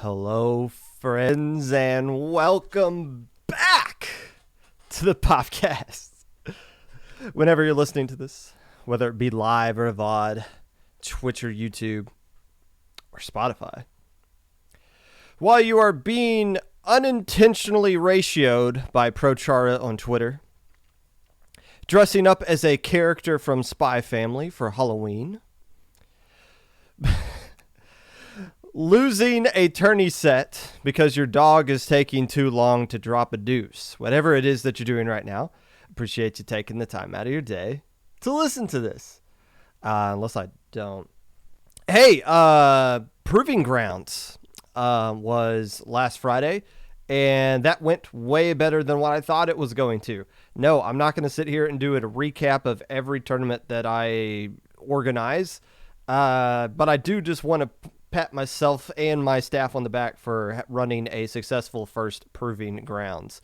Hello, friends, and welcome back to the Popcast. Whenever you're listening to this, whether it be live or VOD, Twitch or YouTube, or Spotify, while you are being unintentionally ratioed by ProChara on Twitter, dressing up as a character from Spy Family for Halloween, losing a tourney set because your dog is taking too long to drop a deuce. Whatever it is that you're doing right now, appreciate you taking the time out of your day to listen to this. Unless I don't. Hey, Proving Grounds was last Friday, and that went way better than what I thought it was going to. No, I'm not going to sit here and do a recap of every tournament that I organize, but I do just want to pat myself and my staff on the back for running a successful first Proving Grounds.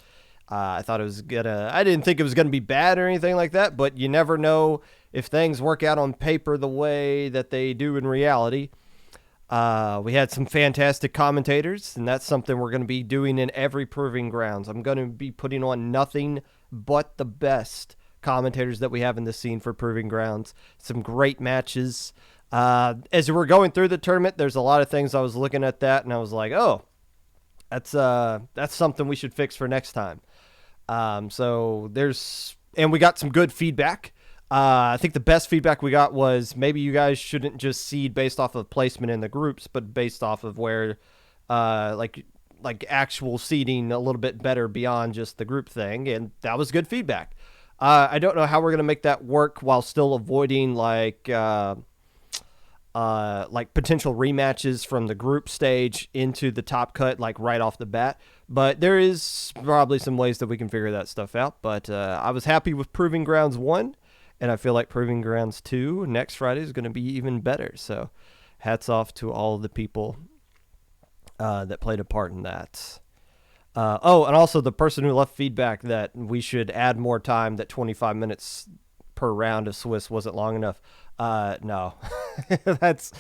I thought it was I didn't think it was gonna be bad or anything like that, but you never know if things work out on paper the way that they do in reality. We had some fantastic commentators, and that's something we're going to be doing in every Proving Grounds. I'm going to be putting on nothing but the best commentators that we have in the scene for Proving Grounds. Some great matches. As we're going through the tournament, there's a lot of things I was looking at that, and I was like, oh, that's something we should fix for next time. And we got some good feedback. I think the best feedback we got was maybe you guys shouldn't just seed based off of placement in the groups, but based off of where, like actual seeding a little bit better beyond just the group thing. And that was good feedback. I don't know how we're going to make that work while still avoiding like potential rematches from the group stage into the top cut, like right off the bat. But there is probably some ways that we can figure that stuff out. But I was happy with Proving Grounds 1, and I feel like Proving Grounds 2 next Friday is going to be even better. So hats off to all of the people that played a part in that. And also the person who left feedback that we should add more time, that 25 minutes per round of Swiss wasn't long enough. No. That's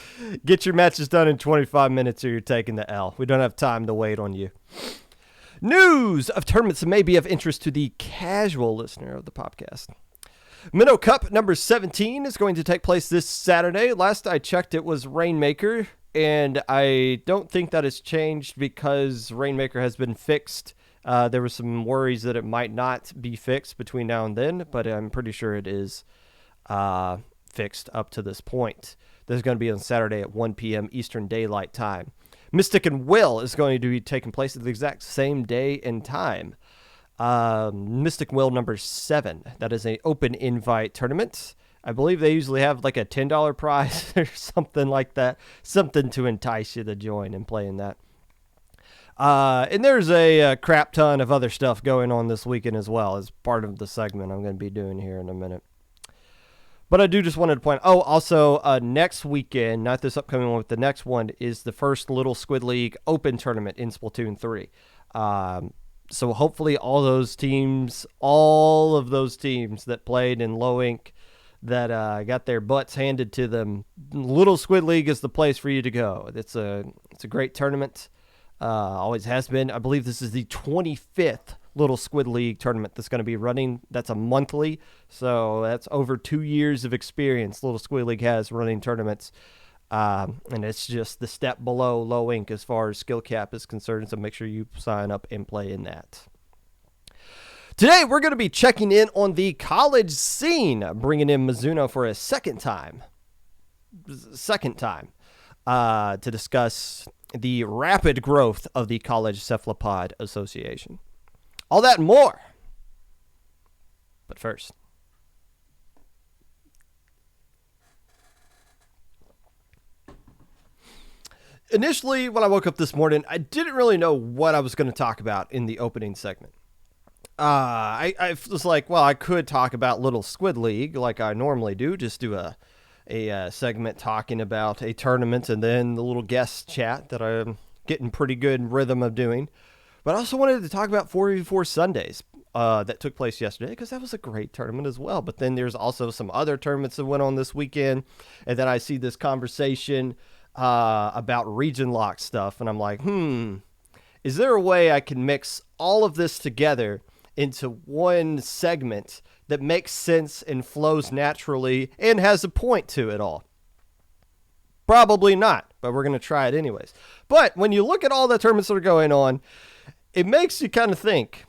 get your matches done in 25 minutes or you're taking the L. We don't have time to wait on you. News of tournaments that may be of interest to the casual listener of the podcast. Minnow Cup number 17 is going to take place this Saturday. Last I checked, it was Rainmaker, and I don't think that has changed because Rainmaker has been fixed. There were some worries that it might not be fixed between now and then, but I'm pretty sure it is fixed up to this point. This is going to be on Saturday at 1 p.m. Eastern Daylight Time. Mystic and Will is going to be taking place at the exact same day and time. Mystic Will number 7. That is an open invite tournament. I believe they usually have like a $10 prize or something like that. Something to entice you to join and play in that. And there's a crap ton of other stuff going on this weekend as well as part of the segment I'm going to be doing here in a minute. But I do just wanted to point, also next weekend, not this upcoming one, but the next one is the first Little Squid League Open Tournament in Splatoon 3. So hopefully all of those teams that played in low ink that got their butts handed to them, Little Squid League is the place for you to go. It's a great tournament. Always has been. I believe this is the 25th Little Squid League tournament that's going to be running. That's a monthly, so that's over 2 years of experience Little Squid League has running tournaments, and it's just the step below low ink as far as skill cap is concerned, so make sure you sign up and play in that. Today we're going to be checking in on the college scene, bringing in Mizuno for a second time to discuss the rapid growth of the College Cephalopod Association. All that and more. But first, initially, when I woke up this morning, I didn't really know what I was going to talk about in the opening segment. I was like, well, I could talk about Little Squid League like I normally do, just do a segment talking about a tournament and then the little guest chat that I'm getting pretty good rhythm of doing. But I also wanted to talk about 4v4 Sundays that took place yesterday because that was a great tournament as well. But then there's also some other tournaments that went on this weekend. And then I see this conversation about region lock stuff, and I'm like, is there a way I can mix all of this together into one segment that makes sense and flows naturally and has a point to it all? Probably not, but we're going to try it anyways. But when you look at all the tournaments that are going on, it makes you kind of think,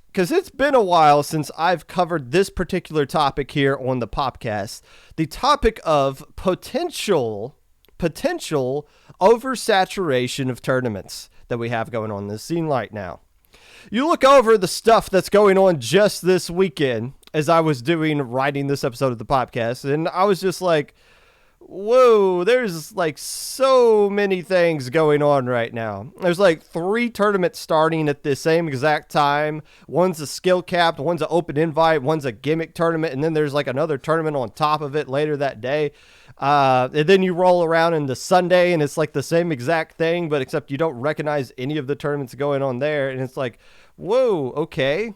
because it's been a while since I've covered this particular topic here on the Popcast, the topic of potential oversaturation of tournaments that we have going on in this scene right now. You look over the stuff that's going on just this weekend as I was writing this episode of the podcast, and I was just like, whoa, there's like so many things going on right now. There's like 3 tournaments starting at the same exact time. One's a skill capped, one's an open invite, one's a gimmick tournament, and then there's like another tournament on top of it later that day. And then you roll around into Sunday and it's like the same exact thing, but except you don't recognize any of the tournaments going on there. And it's like, whoa, okay,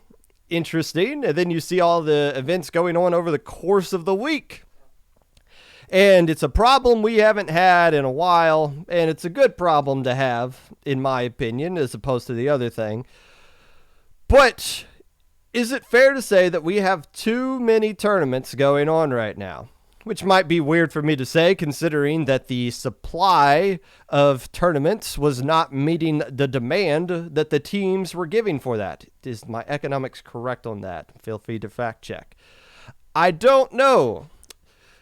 interesting. And then you see all the events going on over the course of the week. And it's a problem we haven't had in a while, and it's a good problem to have, in my opinion, as opposed to the other thing. But is it fair to say that we have too many tournaments going on right now? Which might be weird for me to say, considering that the supply of tournaments was not meeting the demand that the teams were giving for that. Is my economics correct on that? Feel free to fact check. I don't know.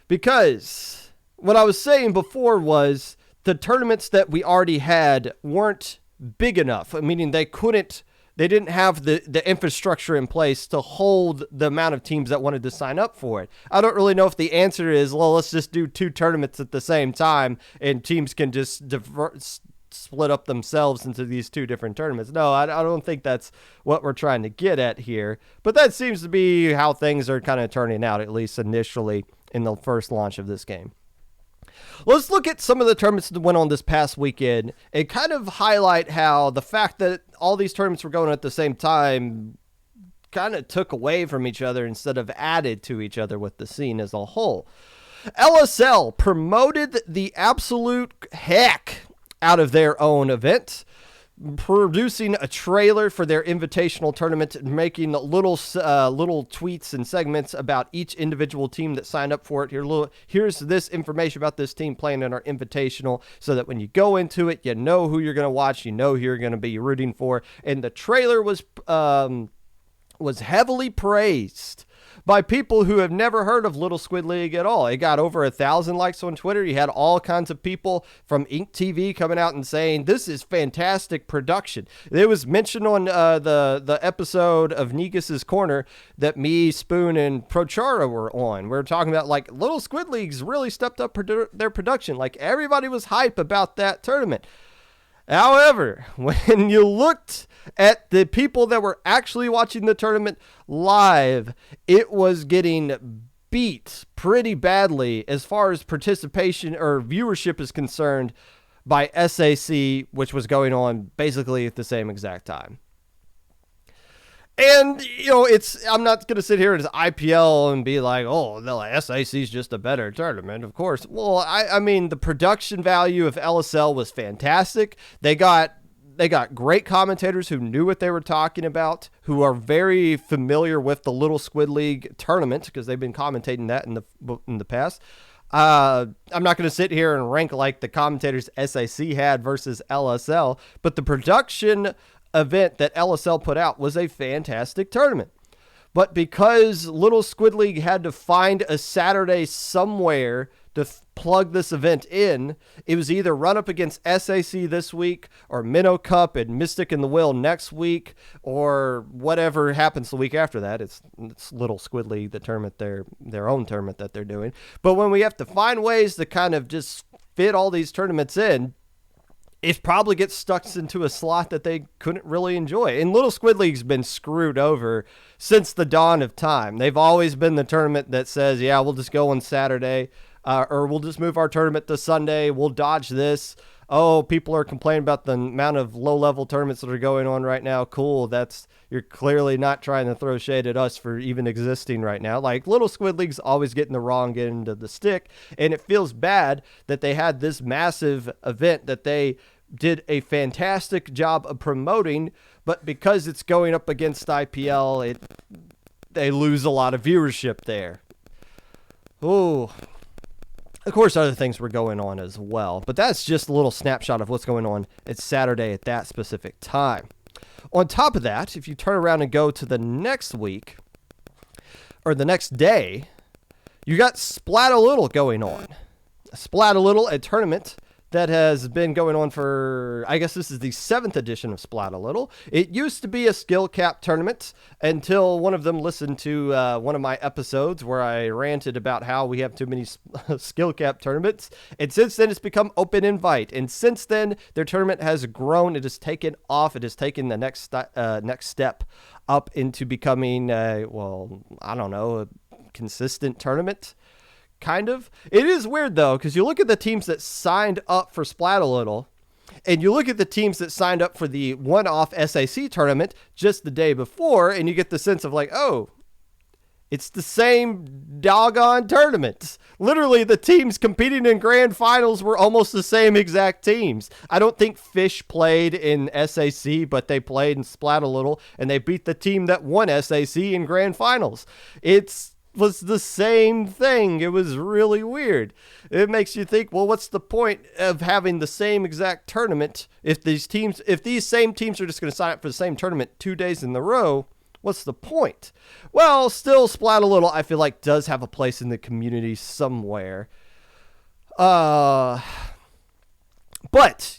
Because what I was saying before was the tournaments that we already had weren't big enough, meaning they didn't have the infrastructure in place to hold the amount of teams that wanted to sign up for it. I don't really know if the answer is, well, let's just do 2 tournaments at the same time and teams can just split up themselves into these 2 different tournaments. No, I don't think that's what we're trying to get at here. But that seems to be how things are kind of turning out, at least initially, in the first launch of this game. Let's look at some of the tournaments that went on this past weekend and kind of highlight how the fact that all these tournaments were going on at the same time kind of took away from each other instead of added to each other with the scene as a whole. LSL promoted the absolute heck out of their own event, producing a trailer for their invitational tournament, making little tweets and segments about each individual team that signed up for it. Here's this information about this team playing in our invitational, so that when you go into it, you know who you're going to watch, you know who you're going to be rooting for. And the trailer was heavily praised by people who have never heard of Little Squid League at all. It got over 1,000 likes on Twitter. You had all kinds of people from Ink TV coming out and saying, this is fantastic production. It was mentioned on the episode of Negas's Corner that me, Spoon, and Prochara were on. We were talking about, like, Little Squid League's really stepped up their production. Like, everybody was hype about that tournament. However, when you looked at the people that were actually watching the tournament live, it was getting beat pretty badly as far as participation or viewership is concerned by SAC, which was going on basically at the same exact time. And, I'm not going to sit here as IPL and be like, oh, the SAC is just a better tournament, of course. Well, I mean, the production value of LSL was fantastic. They got great commentators who knew what they were talking about, who are very familiar with the Little Squid League tournament, because they've been commentating that in the past. I'm not going to sit here and rank like the commentators SAC had versus LSL, but the production event that LSL put out was a fantastic tournament. But because Little Squid League had to find a Saturday somewhere to plug this event in, it was either run up against SAC this week or Minnow Cup and Mystic and the Will next week, or whatever happens the week after that. It's Little Squid League, the tournament, their own tournament that they're doing. But when we have to find ways to kind of just fit all these tournaments in, it probably gets stuck into a slot that they couldn't really enjoy. And Little Squid League's been screwed over since the dawn of time. They've always been the tournament that says, yeah, we'll just go on Saturday, or we'll just move our tournament to Sunday. We'll dodge this. oh, people are complaining about the amount of low-level tournaments that are going on right now. Cool, you're clearly not trying to throw shade at us for even existing right now. Like, Little Squid League's always getting the wrong end of the stick, and it feels bad that they had this massive event that they did a fantastic job of promoting, but because it's going up against IPL, they lose a lot of viewership there. Ooh. Of course, other things were going on as well, but that's just a little snapshot of what's going on. It's Saturday at that specific time. On top of that, if you turn around and go to the next week, or the next day, you got Splat a Little going on. Splat a Little, a tournament that has been going on for, I guess this is the 7th edition of Splat a Little. It used to be a skill cap tournament until one of them listened to one of my episodes where I ranted about how we have too many skill cap tournaments. And since then, it's become open invite. And since then, their tournament has grown. It has taken off. It has taken the next step up into becoming, a consistent tournament. Kind of. It is weird, though, because you look at the teams that signed up for Splat a Little, and you look at the teams that signed up for the one-off SAC tournament just the day before, and you get the sense of like, oh, it's the same doggone tournament. Literally, the teams competing in grand finals were almost the same exact teams. I don't think Fish played in SAC, but they played in Splat a Little, and they beat the team that won SAC in grand finals. Was the same thing. It was really weird. It makes you think, well, what's the point of having the same exact tournament if these same teams are just going to sign up for the same tournament 2 days in a row? What's the point? Well, still, Splat a Little, I feel like, does have a place in the community somewhere. But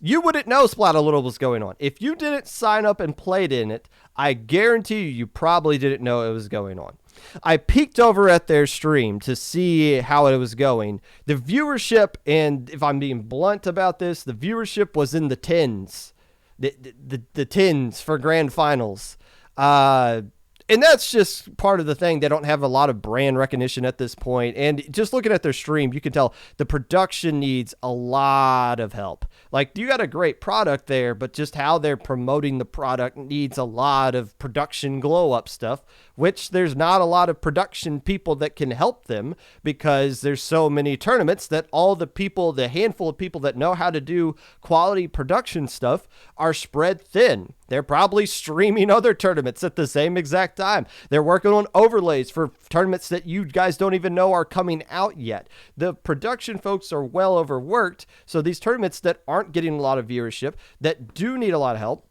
you wouldn't know Splat a Little was going on. If you didn't sign up and played in it, I guarantee you probably didn't know it was going on. I peeked over at their stream to see how it was going. The viewership, and if I'm being blunt about this, the viewership was in the tens. The tens for grand finals. And that's just part of the thing. They don't have a lot of brand recognition at this point. And just looking at their stream, you can tell the production needs a lot of help. Like, you got a great product there, but just how they're promoting the product needs a lot of production glow-up stuff, which there's not a lot of production people that can help them because there's so many tournaments that all the handful of people that know how to do quality production stuff are spread thin. They're probably streaming other tournaments at the same exact time. They're working on overlays for tournaments that you guys don't even know are coming out yet. The production folks are well overworked, so these tournaments that aren't getting a lot of viewership, that do need a lot of help,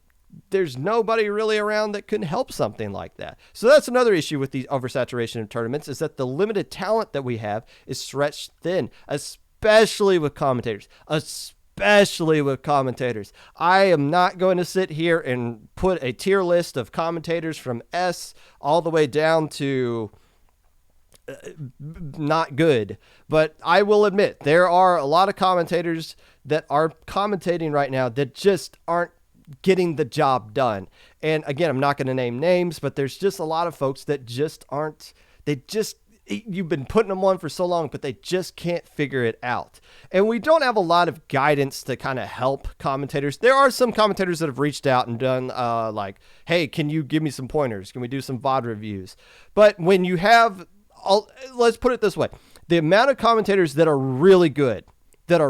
there's nobody really around that can help something like that. So that's another issue with the oversaturation of tournaments, is that the limited talent that we have is stretched thin, especially with commentators. I am not going to sit here and put a tier list of commentators from S all the way down to not good. But I will admit, there are a lot of commentators that are commentating right now that just aren't getting the job done. And again, I'm not going to name names, but there's just a lot of folks that just aren't, you've been putting them on for so long, but they just can't figure it out. And we don't have a lot of guidance to kind of help commentators. There are some commentators that have reached out and done like, hey, can you give me some pointers? Can we do some VOD reviews? But when you have, let's put it this way, the amount of commentators that are really good, that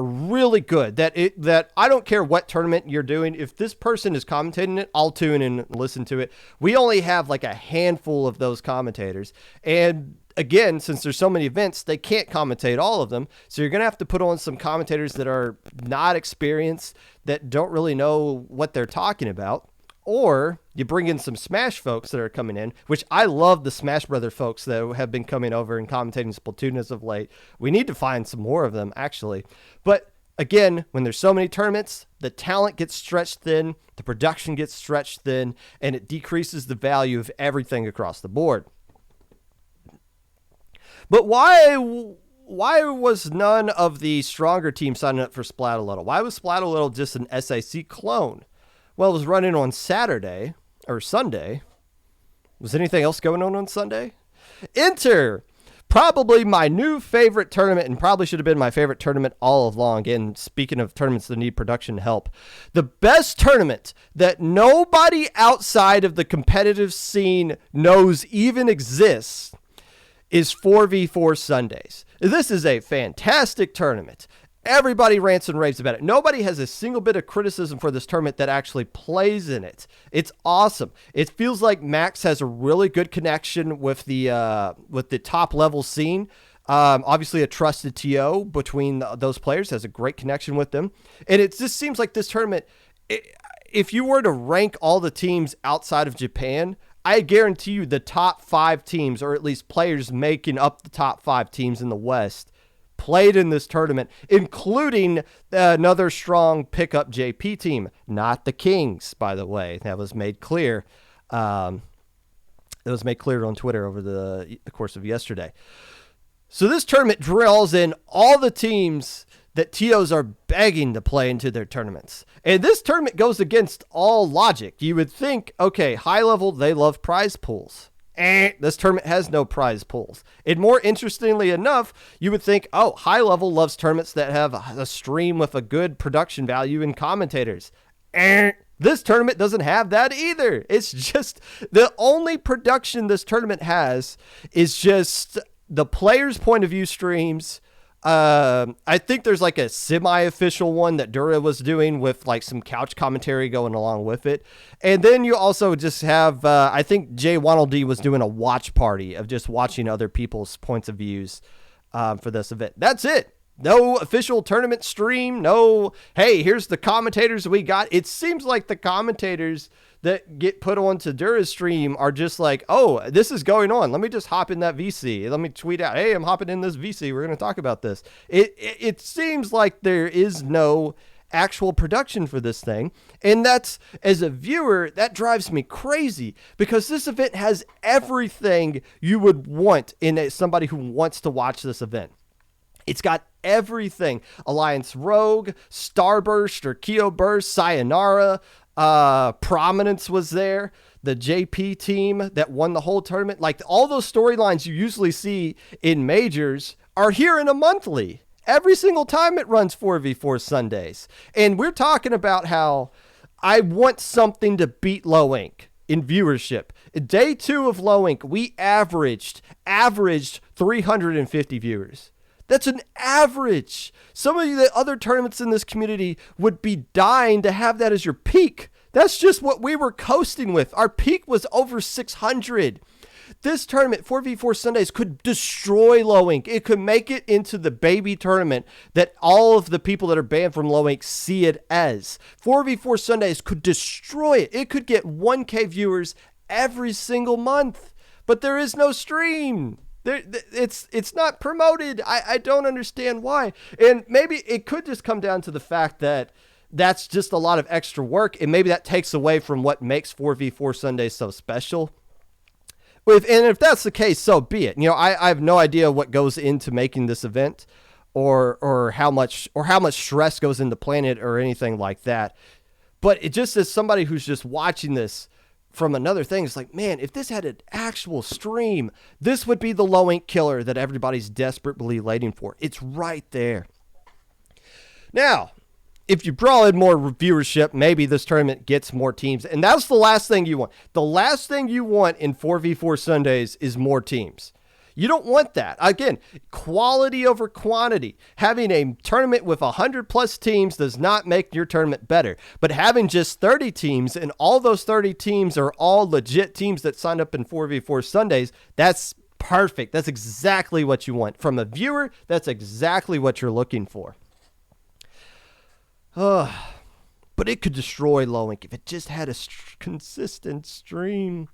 I don't care what tournament you're doing. If this person is commentating it, I'll tune in and listen to it. We only have like a handful of those commentators. And again, since there's so many events, they can't commentate all of them. So you're going to have to put on some commentators that are not experienced, that don't really know what they're talking about. Or you bring in some Smash folks that are coming in, which I love the Smash Brother folks that have been coming over and commentating Splatoon as of late. We need to find some more of them, actually. But again, when there's so many tournaments, the talent gets stretched thin, the production gets stretched thin, and it decreases the value of everything across the board. But why was none of the stronger teams signing up for Splat a Little? Why was Splat a Little just an SAC clone? Well, it was running on Saturday or Sunday. Was anything else going on Sunday? Enter probably my new favorite tournament, and probably should have been my favorite tournament all along. And speaking of tournaments that need production help, the best tournament that nobody outside of the competitive scene knows even exists is 4v4 Sundays. This is a fantastic tournament. Everybody rants and raves about it. Nobody has a single bit of criticism for this tournament that actually plays in it. It's awesome. It feels like Max has a really good connection with the top level scene. Obviously a trusted TO between those players, has a great connection with them. And it just seems like this tournament, if you were to rank all the teams outside of Japan, I guarantee you the top 5 teams, or at least players making up the top 5 teams in the West, played in this tournament, including another strong pickup JP team, not the Kings, by the way. That was made clear. It was made clear on Twitter over the course of yesterday. So this tournament draws in all the teams that TOs are begging to play into their tournaments. And this tournament goes against all logic. You would think, okay, high level, they love prize pools. This tournament has no prize pools. And more interestingly enough, you would think, oh, high level loves tournaments that have a stream with a good production value and commentators. This tournament doesn't have that either. It's just the only production this tournament has is just the players' point of view streams. I think there's like a semi-official one that Dura was doing with like some couch commentary going along with it. And then you also just have, I think Jay Waddle D was doing a watch party of just watching other people's points of views for this event. That's it. No official tournament stream. No, hey, here's the commentators we got. It seems like the commentators that get put onto Dura's stream are just like, oh, this is going on. Let me just hop in that VC. Let me tweet out, hey, I'm hopping in this VC. We're going to talk about this. It seems like there is no actual production for this thing. And that's, as a viewer, that drives me crazy because this event has everything you would want in somebody who wants to watch this event. It's got everything. Alliance Rogue, Starburst or Kyo Burst, Sayonara, Prominence was there. The JP team that won the whole tournament. Like all those storylines you usually see in majors are here in a monthly. Every single time it runs 4v4 Sundays. And we're talking about how I want something to beat Low Ink in viewership. Day 2 of Low Ink, we averaged 350 viewers. That's an average. Some of the other tournaments in this community would be dying to have that as your peak. That's just what we were coasting with. Our peak was over 600. This tournament, 4v4 Sundays, could destroy Low Ink. It could make it into the baby tournament that all of the people that are banned from Low Ink see it as. 4v4 Sundays could destroy it. It could get 1K viewers every single month. But there is no stream. It's not promoted. I don't understand why. And maybe it could just come down to the fact that that's just a lot of extra work, and maybe that takes away from what makes 4v4 Sundays so special. If that's the case, so be it. You know, I have no idea what goes into making this event or how much stress goes into planning it or anything like that. But it just as somebody who's just watching this from another thing, it's like, man, if this had an actual stream, this would be the Low Ink killer that everybody's desperately waiting for. It's right there. Now, if you draw in more viewership, maybe this tournament gets more teams. And that's the last thing you want. The last thing you want in 4v4 Sundays is more teams. You don't want that. Again, quality over quantity. Having a tournament with 100 plus teams does not make your tournament better. But having just 30 teams and all those 30 teams are all legit teams that signed up in 4v4 Sundays, that's perfect. That's exactly what you want. From a viewer, that's exactly what you're looking for. But it could destroy Low Ink if it just had a consistent stream.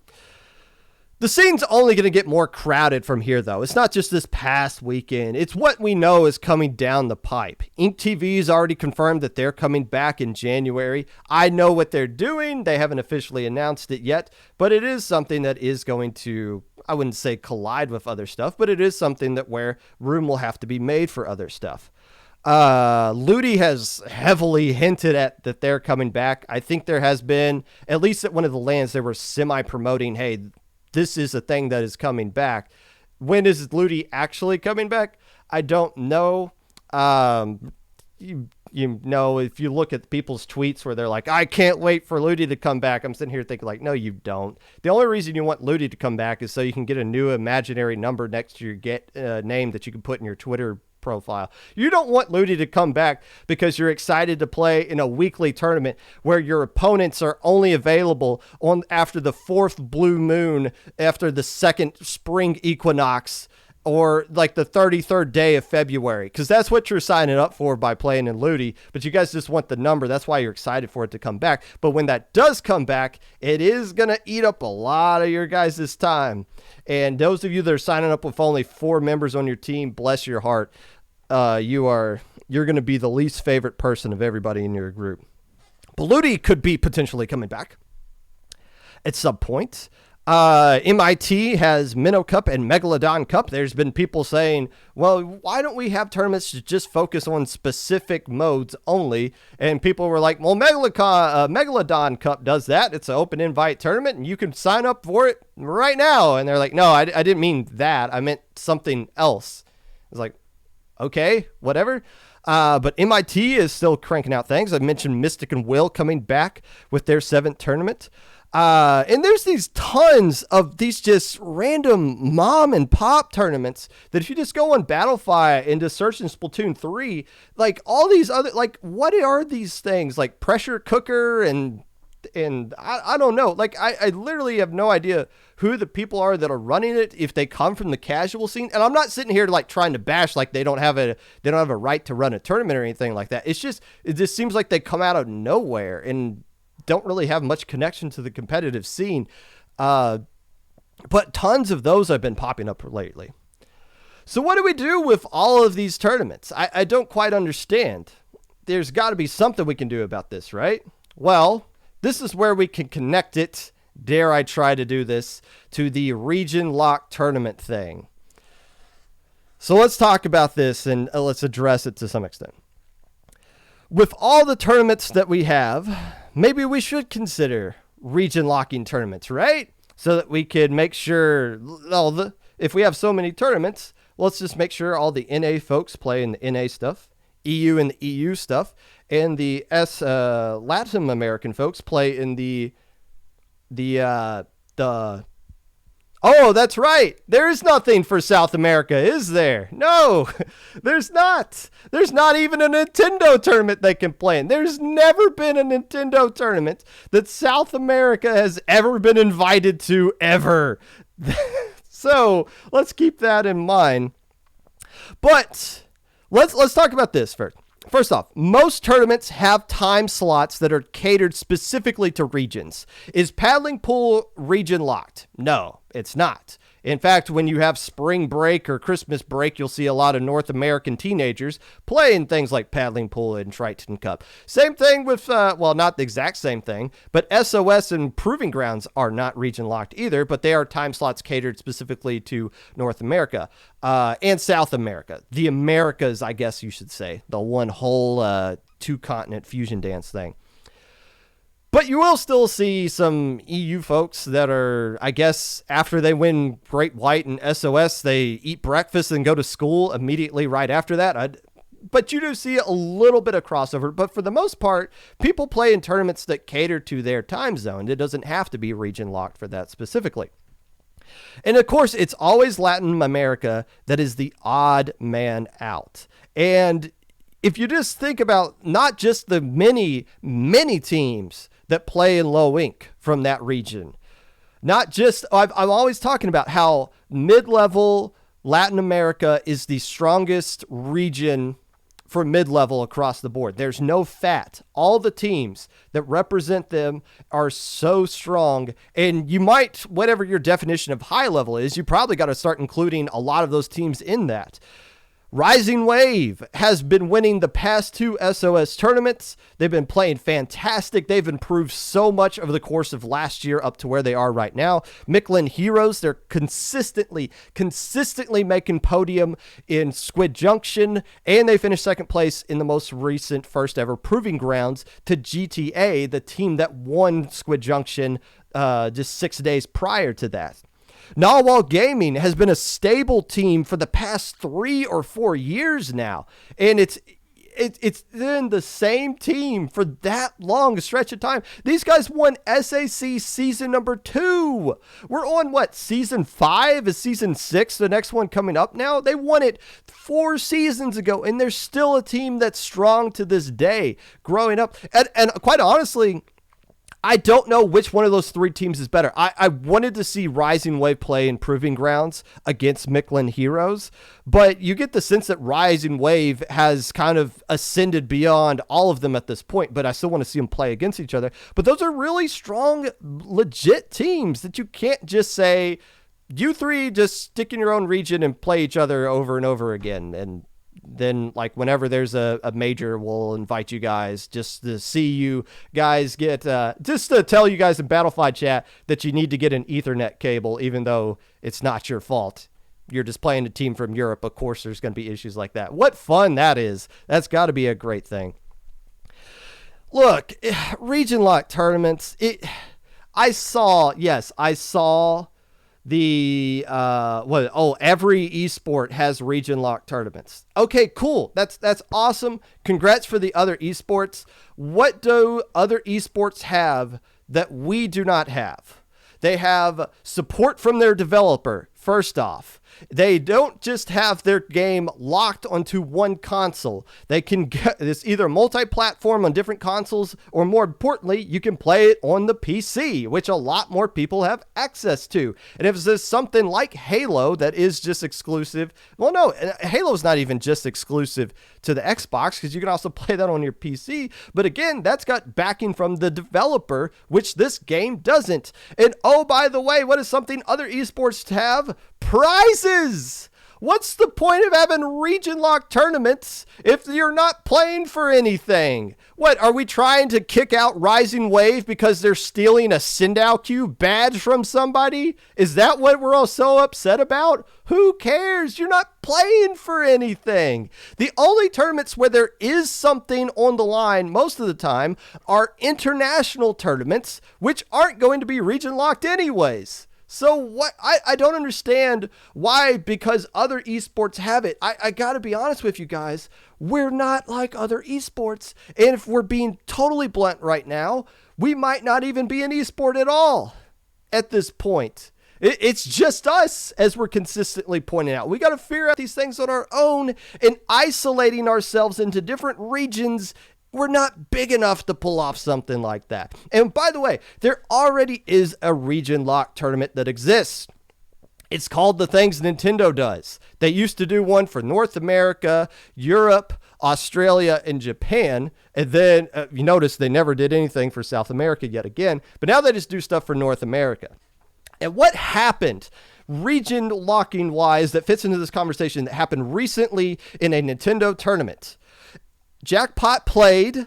The scene's only going to get more crowded from here, though. It's not just this past weekend. It's what we know is coming down the pipe. Ink TV's already confirmed that they're coming back in January. I know what they're doing. They haven't officially announced it yet, but it is something that is going to, I wouldn't say collide with other stuff, but it is something that where room will have to be made for other stuff. Ludi has heavily hinted at that they're coming back. I think there has been, at least at one of the lands, they were semi-promoting, hey, this is a thing that is coming back. When is Ludi actually coming back? I don't know. You know, if you look at people's tweets where they're like, I can't wait for Ludi to come back, I'm sitting here thinking like, no, you don't. The only reason you want Ludi to come back is so you can get a new imaginary number next to your name that you can put in your Twitter profile. You don't want Ludi to come back because you're excited to play in a weekly tournament where your opponents are only available on after the 4th blue moon, after the 2nd spring equinox, or like the 33rd day of February, because that's what you're signing up for by playing in Ludi. But you guys just want the number. That's why you're excited for it to come back. But when that does come back, it is going to eat up a lot of your guys' time. And those of you that are signing up with only 4 members on your team, bless your heart. You're going to be the least favorite person of everybody in your group. But Ludi could be potentially coming back at some point. MIT has Minnow Cup and Megalodon Cup. There's been people saying, well, why don't we have tournaments to just focus on specific modes only? And people were like, well, Megalodon Cup does that. It's an open invite tournament and you can sign up for it right now. And they're like, no, I didn't mean that. I meant something else. It's like, okay, whatever. But MIT is still cranking out things. I mentioned Mystic and Will coming back with their 7th tournament. And there's these tons of these just random mom and pop tournaments that if you just go on Battlefy and just search in Splatoon 3, like all these other, like what are these things like Pressure Cooker and I don't know. Like I literally have no idea who the people are that are running it, if they come from the casual scene. And I'm not sitting here like trying to bash like they don't have a right to run a tournament or anything like that. It just seems like they come out of nowhere and don't really have much connection to the competitive scene. But tons of those have been popping up lately. So what do we do with all of these tournaments? I don't quite understand. There's got to be something we can do about this, right? Well, this is where we can connect it, dare I try to do this, to the region lock tournament thing. So let's talk about this and let's address it to some extent. With all the tournaments that we have, maybe we should consider region locking tournaments, right? So that we could make sure, if we have so many tournaments, let's just make sure all the NA folks play in the NA stuff, EU in the EU stuff, and the Latin American folks play in the Oh, that's right. There is nothing for South America, is there? No, there's not. There's not even a Nintendo tournament they can play in. There's never been a Nintendo tournament that South America has ever been invited to, ever. So let's keep that in mind. But let's talk about this first. First off, most tournaments have time slots that are catered specifically to regions. Is paddling pool region locked? No, it's not. In fact, when you have spring break or Christmas break, you'll see a lot of North American teenagers playing things like paddling pool and Triton Cup. Same thing with, not the exact same thing, but SOS and Proving Grounds are not region locked either, but they are time slots catered specifically to North America and South America. The Americas, I guess you should say, the one whole 2-continent fusion dance thing. But you will still see some EU folks that are, I guess, after they win Great White and SOS, they eat breakfast and go to school immediately right after that. But you do see a little bit of crossover. But for the most part, people play in tournaments that cater to their time zone. It doesn't have to be region locked for that specifically. And of course, it's always Latin America that is the odd man out. And if you just think about not just the many, many teams that play in low ink from that region, not just, I'm always talking about how mid-level Latin America is the strongest region for mid-level across the board. There's no fat. All the teams that represent them are so strong. And you might, whatever your definition of high level is, you probably got to start including a lot of those teams in that. Rising Wave has been winning the past 2 SOS tournaments. They've been playing fantastic. They've improved so much over the course of last year up to where they are right now. Michelin Heroes, they're consistently making podium in Squid Junction, and they finished second place in the most recent first ever Proving Grounds to GTA, the team that won Squid Junction just 6 days prior to that. Narwhal Gaming has been a stable team for the past 3 or 4 years now, and it's been the same team for that long a stretch of time. These guys won SAC season number 2. We're on what, season 5? Is season 6 the next one coming up now? They won it 4 seasons ago, and they're still a team that's strong to this day, growing up. And quite honestly, I don't know which one of those 3 teams is better. I wanted to see Rising Wave play in Proving Grounds against Micklin Heroes, but you get the sense that Rising Wave has kind of ascended beyond all of them at this point, but I still want to see them play against each other. But those are really strong, legit teams that you can't just say, you 3 just stick in your own region and play each other over and over again. And then, like, whenever there's a major, we'll invite you guys just to see you guys get, just to tell you guys in Battlefied chat that you need to get an Ethernet cable, even though it's not your fault. You're just playing a team from Europe. Of course, there's going to be issues like that. What fun that is. That's got to be a great thing. Look, region lock tournaments, I saw the every esport has region lock tournaments. Okay, cool. That's awesome. Congrats for the other esports. What do other esports have that we do not have? They have support from their developer, first off. They don't just have their game locked onto one console. They can get this either multi-platform on different consoles, or more importantly, you can play it on the PC, which a lot more people have access to. And if there's something like Halo that is just exclusive, well, no, Halo's not even just exclusive to the Xbox, because you can also play that on your PC. But again, that's got backing from the developer, which this game doesn't. And oh, by the way, what is something other esports have? Prizes! What's the point of having region lock tournaments if you're not playing for anything? What, are we trying to kick out Rising Wave because they're stealing a Sindao Q badge from somebody? Is that what we're all so upset about? Who cares? You're not playing for anything. The only tournaments where there is something on the line most of the time are international tournaments, which aren't going to be region locked anyways. So what? I don't understand why, because other esports have it. I got to be honest with you guys. We're not like other esports. And if we're being totally blunt right now, we might not even be an esport at all at this point. It's just us, as we're consistently pointing out. We got to figure out these things on our own, and isolating ourselves into different regions. We're not big enough to pull off something like that. And by the way, there already is a region lock tournament that exists. It's called The Things Nintendo Does. They used to do one for North America, Europe, Australia, and Japan. And then you notice they never did anything for South America yet again. But now they just do stuff for North America. And what happened region locking wise that fits into this conversation that happened recently in a Nintendo tournament? Jackpot played.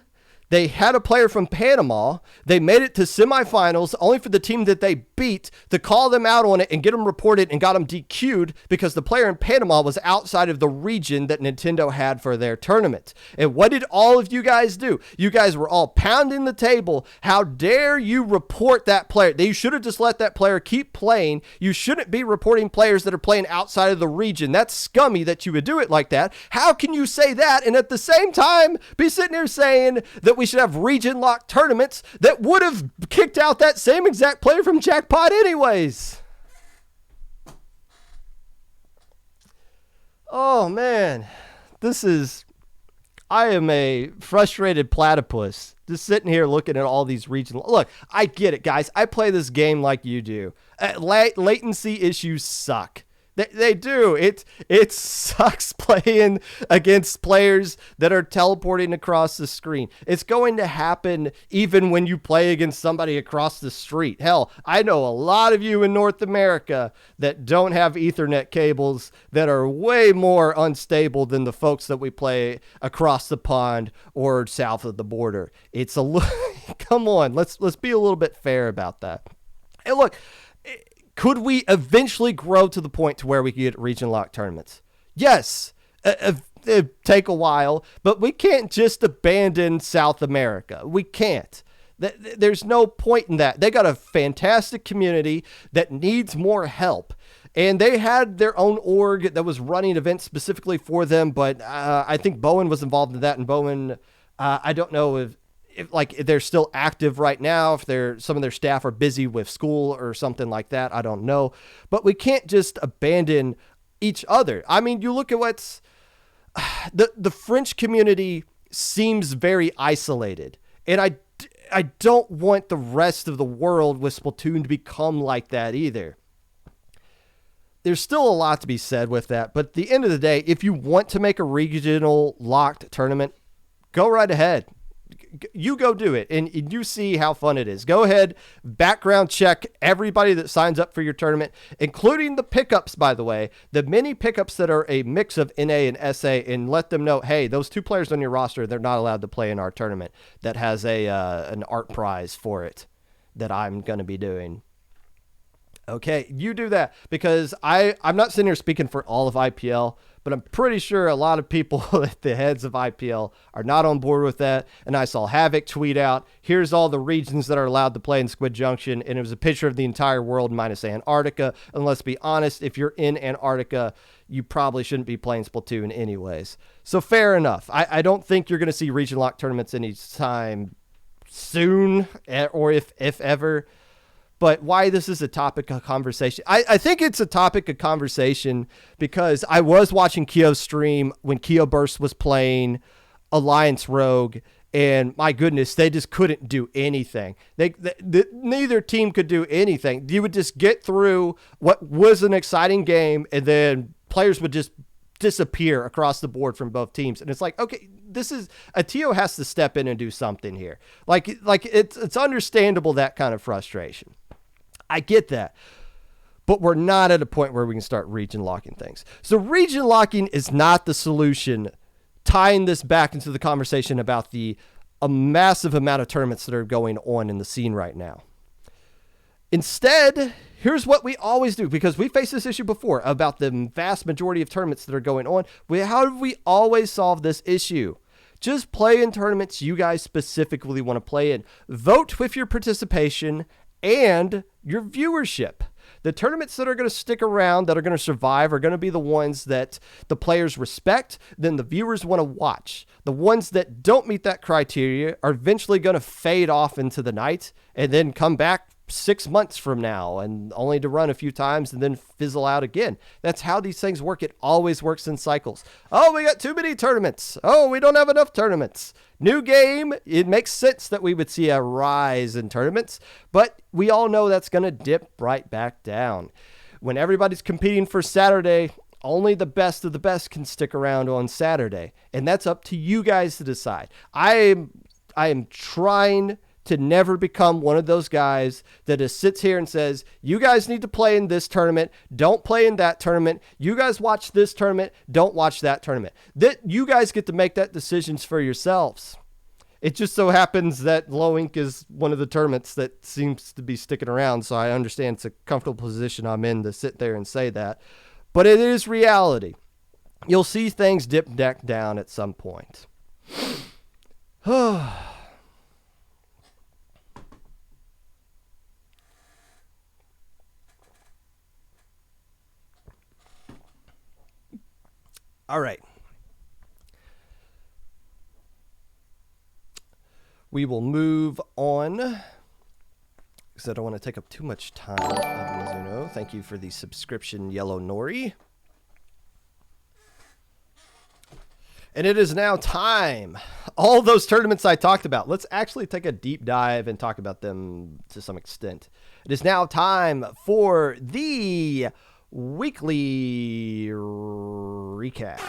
They had a player from Panama. They made it to semifinals, only for the team that they beat to call them out on it and get them reported and got them DQ'd because the player in Panama was outside of the region that Nintendo had for their tournament. And what did all of you guys do? You guys were all pounding the table. How dare you report that player? You should have just let that player keep playing. You shouldn't be reporting players that are playing outside of the region. That's scummy that you would do it like that. How can you say that and at the same time be sitting there saying that we should have region lock tournaments that would have kicked out that same exact player from Jackpot anyways? Oh man, I am a frustrated platypus just sitting here looking at all these regional. Look, I get it, guys. I play this game like you do. Latency issues suck. They do. It sucks playing against players that are teleporting across the screen. It's going to happen even when you play against somebody across the street. Hell, I know a lot of you in North America that don't have Ethernet cables that are way more unstable than the folks that we play across the pond or south of the border. It's a come on, let's be a little bit fair about that. And look, could we eventually grow to the point to where we could get region lock tournaments? Yes, it'd take a while, but we can't just abandon South America. We can't. There's no point in that. They got a fantastic community that needs more help. And they had their own org that was running events specifically for them, but I think Bowen was involved in that. And Bowen, I don't know if they're still active right now, if some of their staff are busy with school or something like that. I don't know. But we can't just abandon each other. I mean, you look at what's the French community seems very isolated. And I don't want the rest of the world with Splatoon to become like that either. There's still a lot to be said with that, but at the end of the day, if you want to make a regional locked tournament, go right ahead. You go do it, and you see how fun it is. Go ahead, background check everybody that signs up for your tournament, including the pickups, by the way, the mini pickups that are a mix of NA and SA, and let them know, hey, those 2 players on your roster, they're not allowed to play in our tournament. That has an art prize for it that I'm going to be doing. Okay, you do that, because I'm not sitting here speaking for all of IPL, but I'm pretty sure a lot of people at the heads of IPL are not on board with that. And I saw Havoc tweet out, here's all the regions that are allowed to play in Squid Junction. And it was a picture of the entire world minus Antarctica. And let's be honest, if you're in Antarctica, you probably shouldn't be playing Splatoon anyways. So fair enough. I don't think you're going to see region lock tournaments anytime soon, or if ever. But why this is a topic of conversation, I think it's a topic of conversation because I was watching Keo's stream when Keo Burst was playing Alliance Rogue, and my goodness, they just couldn't do anything. Neither team could do anything. You would just get through what was an exciting game, and then players would just disappear across the board from both teams. And it's like, okay, Teo has to step in and do something here. Like it's understandable, that kind of frustration. I get that, but we're not at a point where we can start region locking things. So region locking is not the solution. Tying this back into the conversation about a massive amount of tournaments that are going on in the scene right now. Instead, here's what we always do, because we faced this issue before about the vast majority of tournaments that are going on. How do we always solve this issue? Just play in tournaments you guys specifically want to play in. Vote with your participation and your viewership. The tournaments that are going to stick around, that are going to survive, are going to be the ones that the players respect, then the viewers want to watch. The ones that don't meet that criteria are eventually going to fade off into the night and then come back 6 months from now, and only to run a few times and then fizzle out again. That's how these things work. It always works in cycles. Oh, we got too many tournaments. Oh, we don't have enough tournaments. New game. It makes sense that we would see a rise in tournaments, but we all know that's going to dip right back down. When everybody's competing for Saturday, only the best of the best can stick around on Saturday, and that's up to you guys to decide. I am trying to never become one of those guys that just sits here and says, you guys need to play in this tournament, don't play in that tournament. You guys watch this tournament, don't watch that tournament. That you guys get to make that decisions for yourselves. It just so happens that Low Ink is one of the tournaments that seems to be sticking around, so I understand it's a comfortable position I'm in to sit there and say that. But it is reality. You'll see things dip back down at some point. All right. We will move on because I don't want to take up too much time of Mizuno. Thank you for the subscription, Yellow Nori. And it is now time. All those tournaments I talked about, let's actually take a deep dive and talk about them to some extent. It is now time for the weekly recap.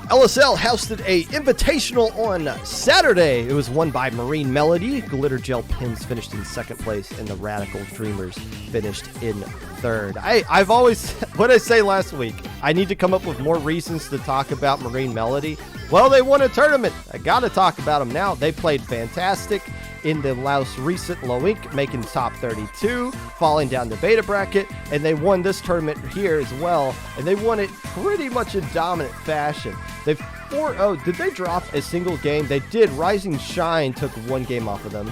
LSL hosted a invitational on Saturday. It was won by Marine Melody. Glitter Gel Pins finished in second place, and the Radical Dreamers finished in third. I've always, what did I say last week? I need to come up with more reasons to talk about Marine Melody. Well, they won a tournament. I got to talk about them now. They played fantastic, in the most recent low ink, making top 32, falling down the beta bracket, and they won this tournament here as well, and they won it pretty much in dominant fashion. They 4-0. Did they drop a single game? They did. Rising Shine took one game off of them.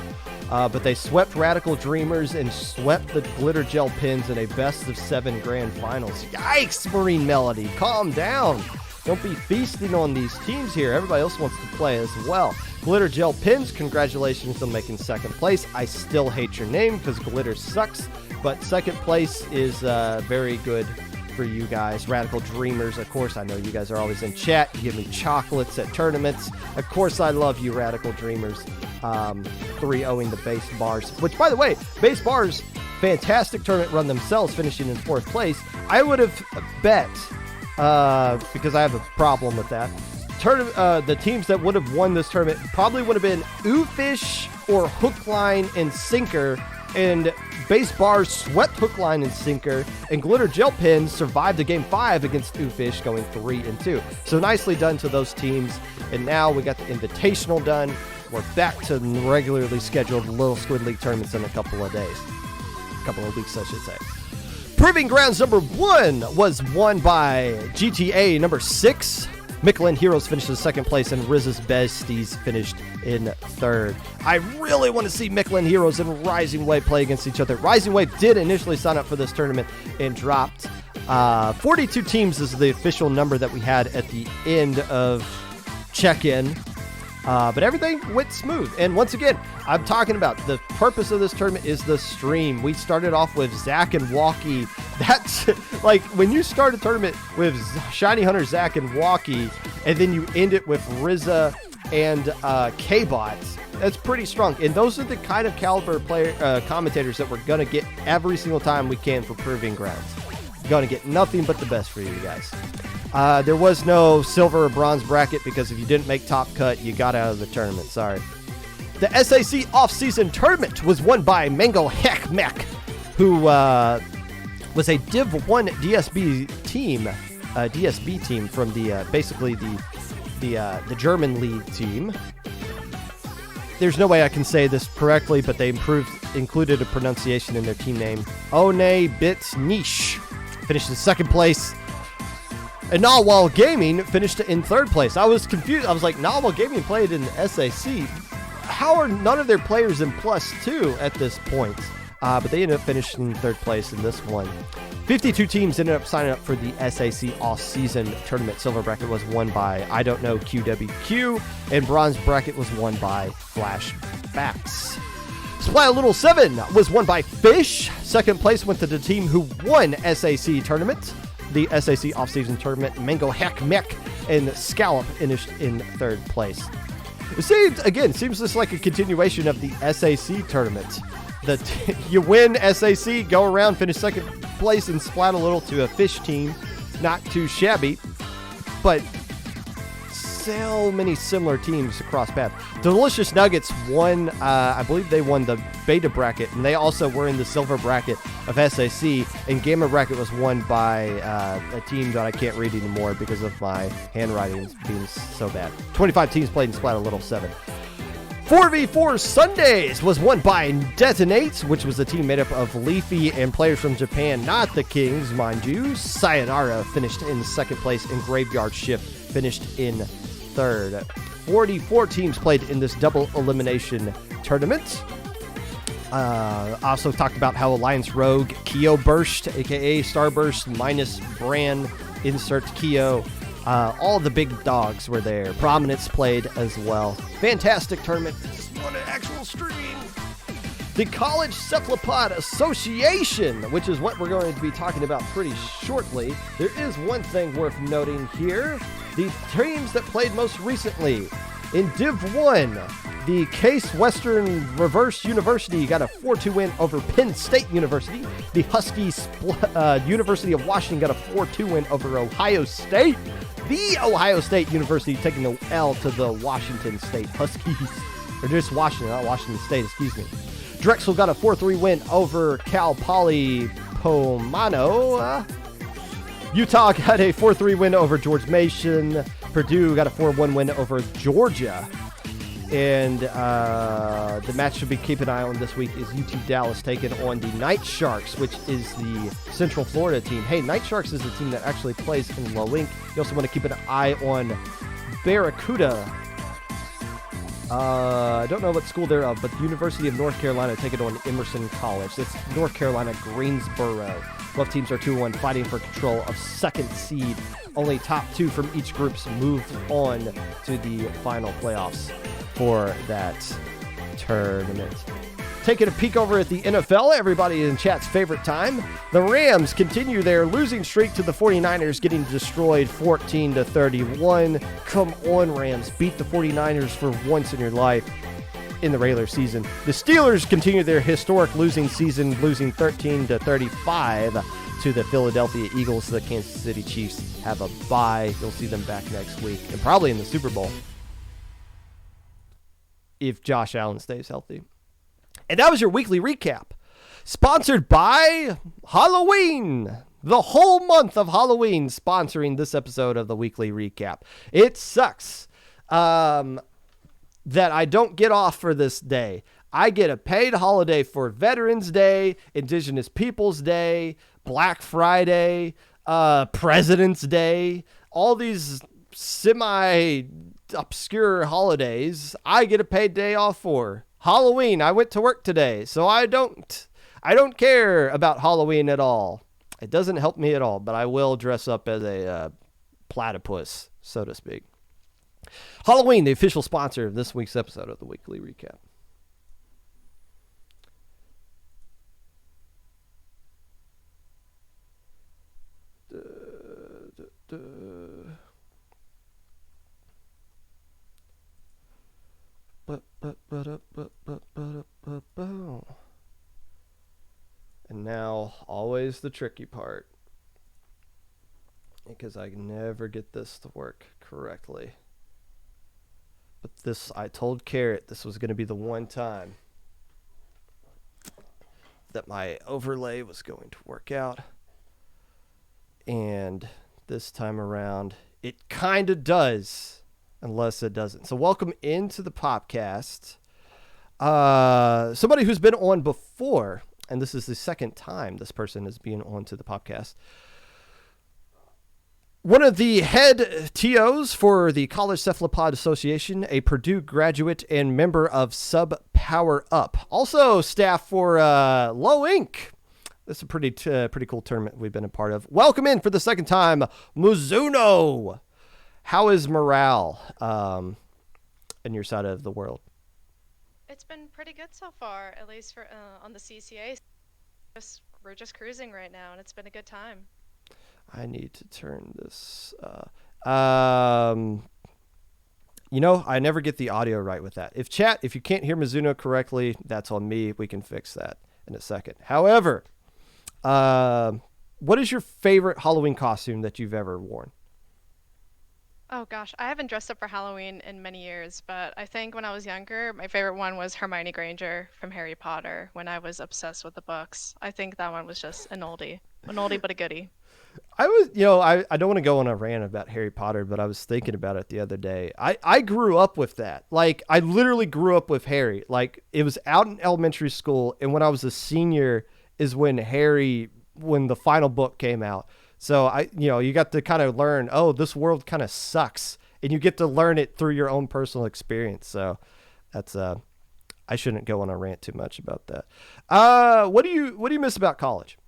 But they swept Radical Dreamers and swept the Glitter Gel Pins in a best-of-7 grand finals. Yikes, Marine Melody, calm down. Don't be feasting on these teams here. Everybody else wants to play as well. Glitter Gel Pins, congratulations on making second place. I still hate your name because glitter sucks, but second place is very good for you guys. Radical Dreamers, of course, I know you guys are always in chat. You give me chocolates at tournaments. Of course, I love you, Radical Dreamers. 3-0ing the Base Bars, which, by the way, Base Bars, fantastic tournament run themselves, finishing in 4th place. I would have bet, because I have a problem with that, the teams that would have won this tournament probably would have been Oofish or Hook, Line, and Sinker, and Base Bars swept Hook, Line, and Sinker, and Glitter Gel Pins survived the game 5 against Oofish, going 3-2. So nicely done to those teams, and now we got the Invitational done. We're back to regularly scheduled Little Squid League tournaments in a couple of days. A couple of weeks, I should say. Proving Grounds number 1 was won by GTA number 6. Michelin Heroes finished in 2nd place, and Riz's Besties finished in 3rd. I really want to see Michelin Heroes and Rising Wave play against each other. Rising Wave did initially sign up for this tournament and dropped. 42 teams is the official number that we had at the end of check-in. But everything went smooth. And once again, I'm talking about the purpose of this tournament is the stream. We started off with Zach and Walkie. That's like when you start a tournament with Shiny Hunter, Zach, and Walkie, and then you end it with Rizza and K-Bot. That's pretty strong. And those are the kind of caliber commentators that we're going to get every single time we can for Proving Grounds. Going to get nothing but the best for you guys. There was no silver or bronze bracket because if you didn't make top cut, you got out of the tournament. Sorry. The SAC off-season tournament was won by Mango Heck Mech, who was a Div 1 DSB team from the basically the German league team. There's no way I can say this correctly, but they included a pronunciation in their team name. One Bits Niche finished in 2nd place. And Narwhal Gaming finished in 3rd place. I was confused. I was like, Narwhal Gaming played in SAC. How are none of their players in +2 at this point? But they ended up finishing in 3rd place in this one. 52 teams ended up signing up for the SAC off-season tournament. Silver bracket was won by I Don't Know QWQ, and bronze bracket was won by Flashbacks. Supply a Little 7 was won by Fish. 2nd place went to the team who won SAC tournament. The SAC off-season tournament, Mango Heck Mech and Scallop finished in 3rd place. It seems just like a continuation of the SAC tournament. You win SAC, go around, finish 2nd place, and splat a little to a Fish team. Not too shabby, but so many similar teams across path. Delicious Nuggets won, I believe they won the beta bracket, and they also were in the silver bracket of SAC, and Gamma bracket was won by a team that I can't read anymore because of my handwriting being so bad. 25 teams played in Splat a Little 7. 4v4 Sundays was won by Detonate, which was a team made up of Leafy and players from Japan, not the Kings, mind you. Sayonara finished in 2nd place, and Graveyard Shift finished in 3rd. 44 teams played in this double elimination tournament. Also talked about how Alliance Rogue, Kyo Burst, aka Starburst, minus Bran, insert Kyo. All the big dogs were there. Prominence played as well. Fantastic tournament. What an actual stream. The College Cephalopod Association, which is what we're going to be talking about pretty shortly. There is one thing worth noting here. The teams that played most recently. In Div 1, the Case Western Reverse University got a 4-2 win over Penn State University. The Huskies University of Washington got a 4-2 win over Ohio State. The Ohio State University taking the L to the Washington State Huskies. Or just Washington, not Washington State, excuse me. Drexel got a 4-3 win over Cal Poly Pomano. Utah got a 4-3 win over George Mason. Purdue got a 4-1 win over Georgia. And the match to be keep an eye on this week is UT Dallas taking on the Night Sharks, which is the Central Florida team. Hey, Night Sharks is a team that actually plays in Low Link. You also want to keep an eye on Barracuda. I don't know what school they're of, but the University of North Carolina taking on Emerson College. It's North Carolina Greensboro. Both teams are 2-1 fighting for control of second seed. Only top two from each group's moved on to the final playoffs for that tournament. Taking a peek over at the NFL, everybody in chat's favorite time. The Rams continue their losing streak to the 49ers, getting destroyed 14-31. Come on, Rams. Beat the 49ers for once in your life in the regular season. The Steelers continue their historic losing season, losing 13-35 to the Philadelphia Eagles. The Kansas City Chiefs have a bye. You'll see them back next week and probably in the Super Bowl if Josh Allen stays healthy. And that was your weekly recap, sponsored by Halloween. The whole month of Halloween sponsoring this episode of the weekly recap. It sucks that I don't get off for this day. I get a paid holiday for Veterans Day, Indigenous Peoples Day, Black Friday, President's Day, all these semi-obscure holidays I get a paid day off for. Halloween, I went to work today, so I don't care about Halloween at all. It doesn't help me at all, but I will dress up as a platypus, so to speak. Halloween, the official sponsor of this week's episode of the Weekly Recap. And now, always the tricky part, because I never get this to work correctly. But this, I told Carrot this was going to be the one time that my overlay was going to work out. And this time around, it kind of does, unless it doesn't. So welcome into the Popcast. Somebody who's been on before, and this is the second time this person is being on to the Popcast. One of the head TOs for the College Cephalopod Association, a Purdue graduate and member of Sub Power Up. Also staff for Low Inc. This is a pretty cool tournament we've been a part of. Welcome in for the second time, Mizuno. How is morale in your side of the world? It's been pretty good so far, at least for on the CCA. We're just cruising right now, and it's been a good time. I need to turn this. I never get the audio right with that. If you can't hear Mizuno correctly, that's on me. We can fix that in a second. However, what is your favorite Halloween costume that you've ever worn? Oh gosh, I haven't dressed up for Halloween in many years, but I think when I was younger, my favorite one was Hermione Granger from Harry Potter when I was obsessed with the books. I think that one was just an oldie but a goodie. I don't want to go on a rant about Harry Potter, but I was thinking about it the other day. I grew up with that. Like, I literally grew up with Harry. Like, it was out in elementary school, and when I was a senior is when the final book came out. So you got to kind of learn, this world kind of sucks, and you get to learn it through your own personal experience. So that's I shouldn't go on a rant too much about that. What do you miss about college?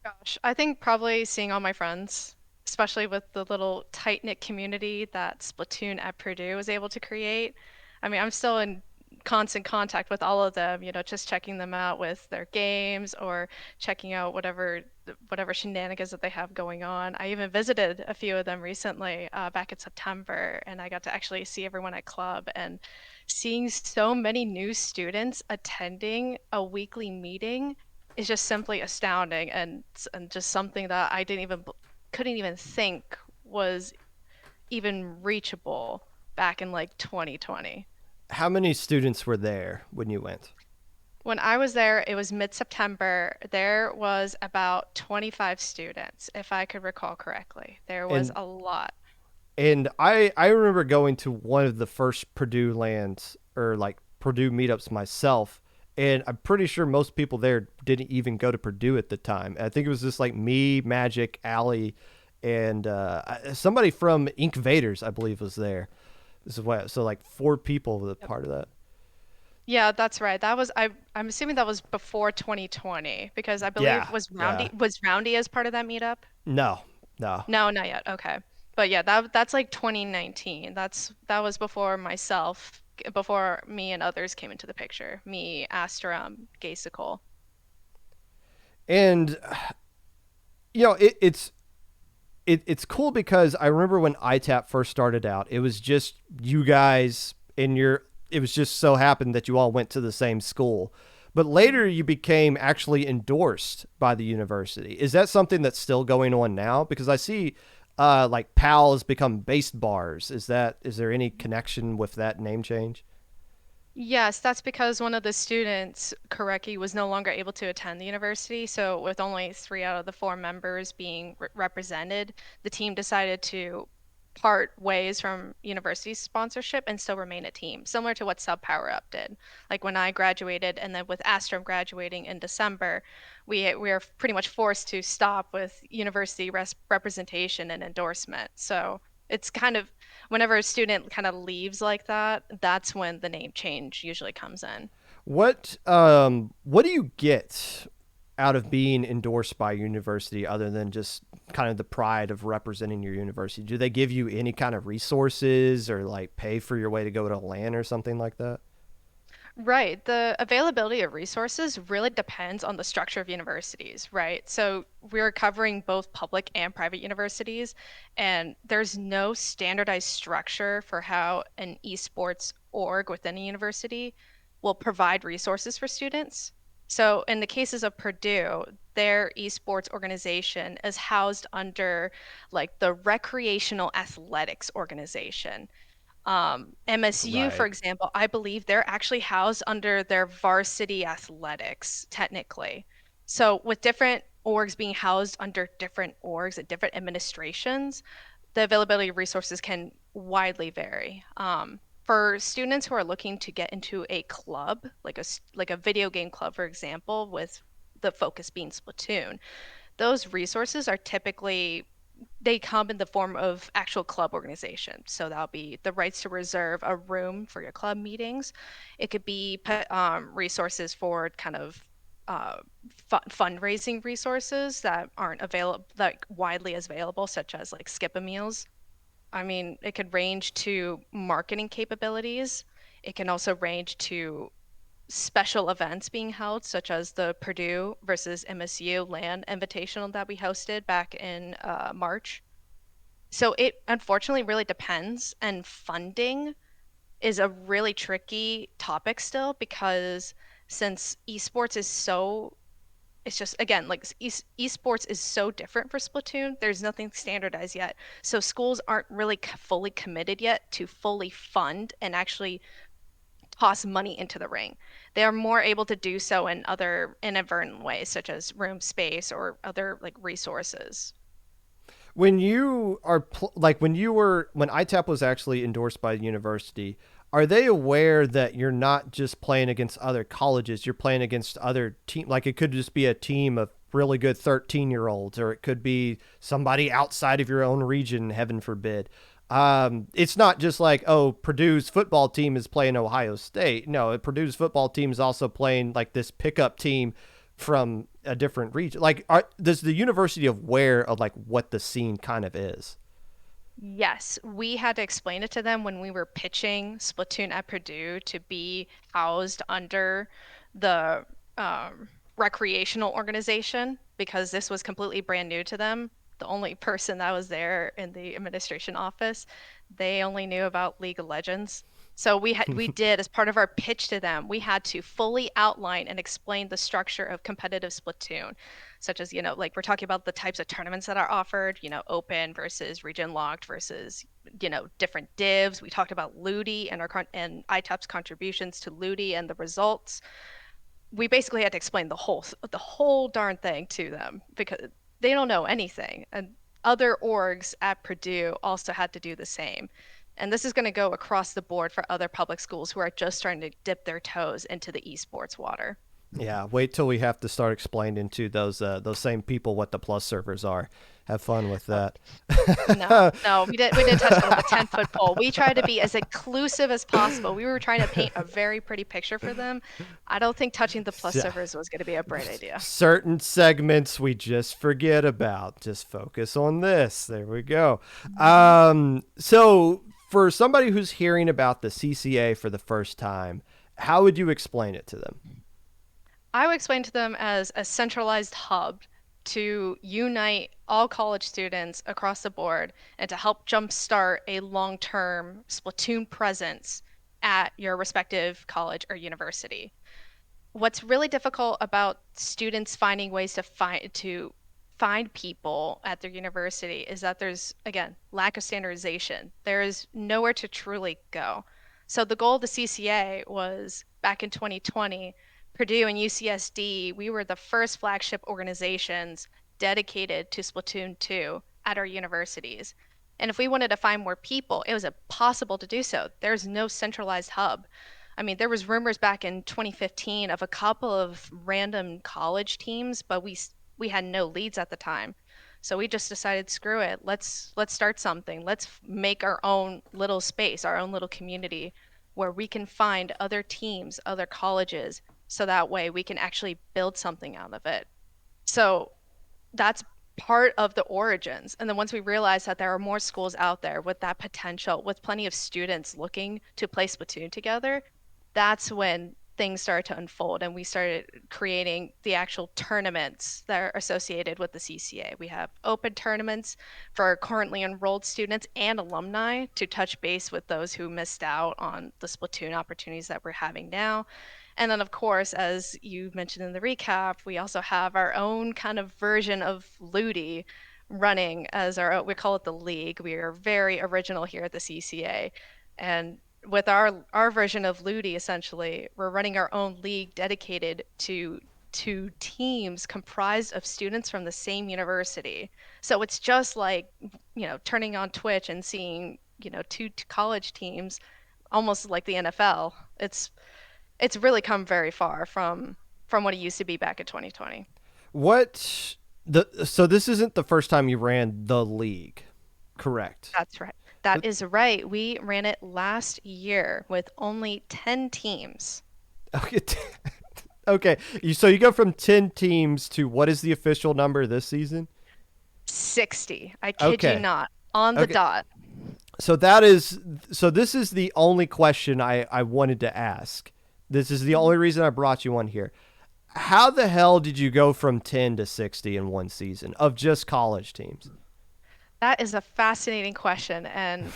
Gosh, I think probably seeing all my friends, especially with the little tight-knit community that Splatoon at Purdue was able to create. I mean, I'm still in constant contact with all of them, just checking them out with their games or checking out whatever shenanigans that they have going on. I even visited a few of them recently, back in September, and I got to actually see everyone at club, and seeing so many new students attending a weekly meeting is just simply astounding, and just something that I couldn't even think was even reachable back in like 2020. How many students were there when you went? When I was there, it was mid-September. There was about 25 students, if I could recall correctly. There was a lot. And I remember going to one of the first Purdue lands or like Purdue meetups myself, and I'm pretty sure most people there didn't even go to Purdue at the time. I think it was just like me, Magic, Allie, and somebody from Ink Vaders, I believe, was there. This is what so like four people were Yep. part of that. Yeah, that's right. That was I'm assuming that was before 2020 because I believe Yeah, yeah. Was Roundy as part of that meetup? No, no. No, not yet. Okay. But yeah, that's like 2019. That was before myself, before me and others came into the picture. Me, Astram, Gaysicle. And it's cool because I remember when ITAP first started out, it was just you guys in your. It was just so happened that you all went to the same school, but later you became actually endorsed by the university. Is that something that's still going on now? Because I see, like PALs become base bars. Is there any connection with that name change? Yes, that's because one of the students, Koreki, was no longer able to attend the university. So, with only three out of the four members being represented, the team decided to part ways from university sponsorship and still remain a team, similar to what Sub Power Up did. Like when I graduated, and then with Astrom graduating in December, we are pretty much forced to stop with university representation and endorsement. So, it's kind of whenever a student kind of leaves like that, that's when the name change usually comes in. What do you get out of being endorsed by a university other than just kind of the pride of representing your university? Do they give you any kind of resources or like pay for your way to go to LAN or something like that? Right. The availability of resources really depends on the structure of universities, right? So we're covering both public and private universities, and there's no standardized structure for how an esports org within a university will provide resources for students. So in the cases of Purdue, their esports organization is housed under like the recreational athletics organization. MSU, for Right. example, I believe they're actually housed under their varsity athletics, technically. So, with different orgs being housed under different orgs and different administrations, the availability of resources can widely vary. For students who are looking to get into a club, like a video game club, for example, with the focus being Splatoon, those resources are typically they come in the form of actual club organization. So that'll be the rights to reserve a room for your club meetings. It could be resources for kind of fundraising resources that aren't available, like widely as available, such as like skip a meals. I mean, it could range to marketing capabilities. It can also range to special events being held, such as the Purdue versus MSU LAN Invitational that we hosted back in March. So it unfortunately really depends, and funding is a really tricky topic still because since esports is so it's just again like esports is so different for Splatoon. There's nothing standardized yet. So schools aren't really fully committed yet to fully fund and actually toss money into the ring. They are more able to do so in other inadvertent ways, such as room space or other like resources. When you are like when ITAP was actually endorsed by the university, are they aware that you're not just playing against other colleges, you're playing against other team, like it could just be a team of really good 13-year-olds, or it could be somebody outside of your own region, heaven forbid. It's not just like, oh, Purdue's football team is playing Ohio State. No, Purdue's football team is also playing like this pickup team from a different region. Like, does the university aware of like what the scene kind of is? Yes, we had to explain it to them when we were pitching Splatoon at Purdue to be housed under the recreational organization because this was completely brand new to them. The only person that was there in the administration office, they only knew about League of Legends. So we did as part of our pitch to them, we had to fully outline and explain the structure of competitive Splatoon, such as, like we're talking about the types of tournaments that are offered, open versus region locked versus, different divs. We talked about Ludi and and ITAP's contributions to Ludi and the results. We basically had to explain the whole darn thing to them because they don't know anything. And other orgs at Purdue also had to do the same. And this is going to go across the board for other public schools who are just trying to dip their toes into the esports water. Yeah, wait till we have to start explaining to those same people what the plus servers are. Have fun with Oh, that. no, no, we didn't touch that with a 10-foot pole. We tried to be as inclusive as possible. We were trying to paint a very pretty picture for them. I don't think touching the plus servers was going to be a bright idea. Certain segments we just forget about. Just focus on this. There we go. So for somebody who's hearing about the CCA for the first time, how would you explain it to them? I would explain to them as a centralized hub to unite all college students across the board and to help jumpstart a long-term Splatoon presence at your respective college or university. What's really difficult about students finding ways to find people at their university is that there's, again, lack of standardization. There is nowhere to truly go. So the goal of the CCA was back in 2020, Purdue and UCSD, we were the first flagship organizations dedicated to Splatoon 2 at our universities. And if we wanted to find more people, it was impossible to do so. There's no centralized hub. I mean, there was rumors back in 2015 of a couple of random college teams, but we had no leads at the time. So we just decided, screw it. Let's start something. Let's make our own little space, our own little community where we can find other teams, other colleges, so that way we can actually build something out of it. So that's part of the origins. And then once we realized that there are more schools out there with that potential, with plenty of students looking to play Splatoon together, that's when things started to unfold and we started creating the actual tournaments that are associated with the CCA. We have open tournaments for currently enrolled students and alumni to touch base with those who missed out on the Splatoon opportunities that we're having now. And then, of course, as you mentioned in the recap, we also have our own kind of version of Ludi running as we call it the League. We are very original here at the CCA. And with our version of Ludi, essentially, we're running our own league dedicated to teams comprised of students from the same university. So it's just like, turning on Twitch and seeing, two college teams, almost like the NFL. It's really come very far from what it used to be back in 2020. What so this isn't the first time you ran the league, correct? That's right. That is right. We ran it last year with only 10 teams. Okay. Okay. So you go from 10 teams to what is the official number this season? 60. I kid you Okay. not. On the Okay. dot. So this is the only question I wanted to ask. This is the only Mhm. reason I brought you on here. How the hell did you go from 10 to 60 in one season of just college teams? That is a fascinating question. And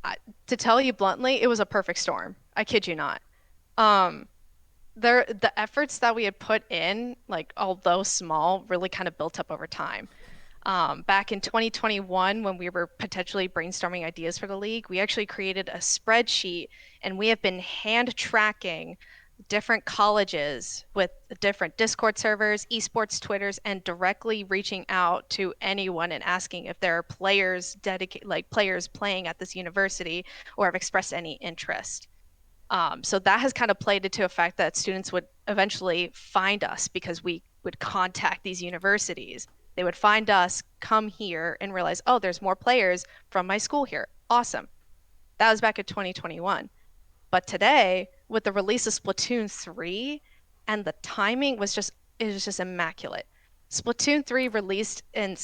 I, to tell you bluntly, it was a perfect storm. I kid you not. Um, the efforts that we had put in, like although small, really kind of built up over time. Back in 2021, when we were potentially brainstorming ideas for the league, we actually created a spreadsheet and we have been hand tracking different colleges with different Discord servers, esports Twitters, and directly reaching out to anyone and asking if there are players playing at this university or have expressed any interest. So that has kind of played into effect that students would eventually find us because we would contact these universities. They would find us, come here, and realize, oh, there's more players from my school here. Awesome. That was back in 2021. But today, with the release of Splatoon 3, and the timing was just immaculate. Splatoon 3 released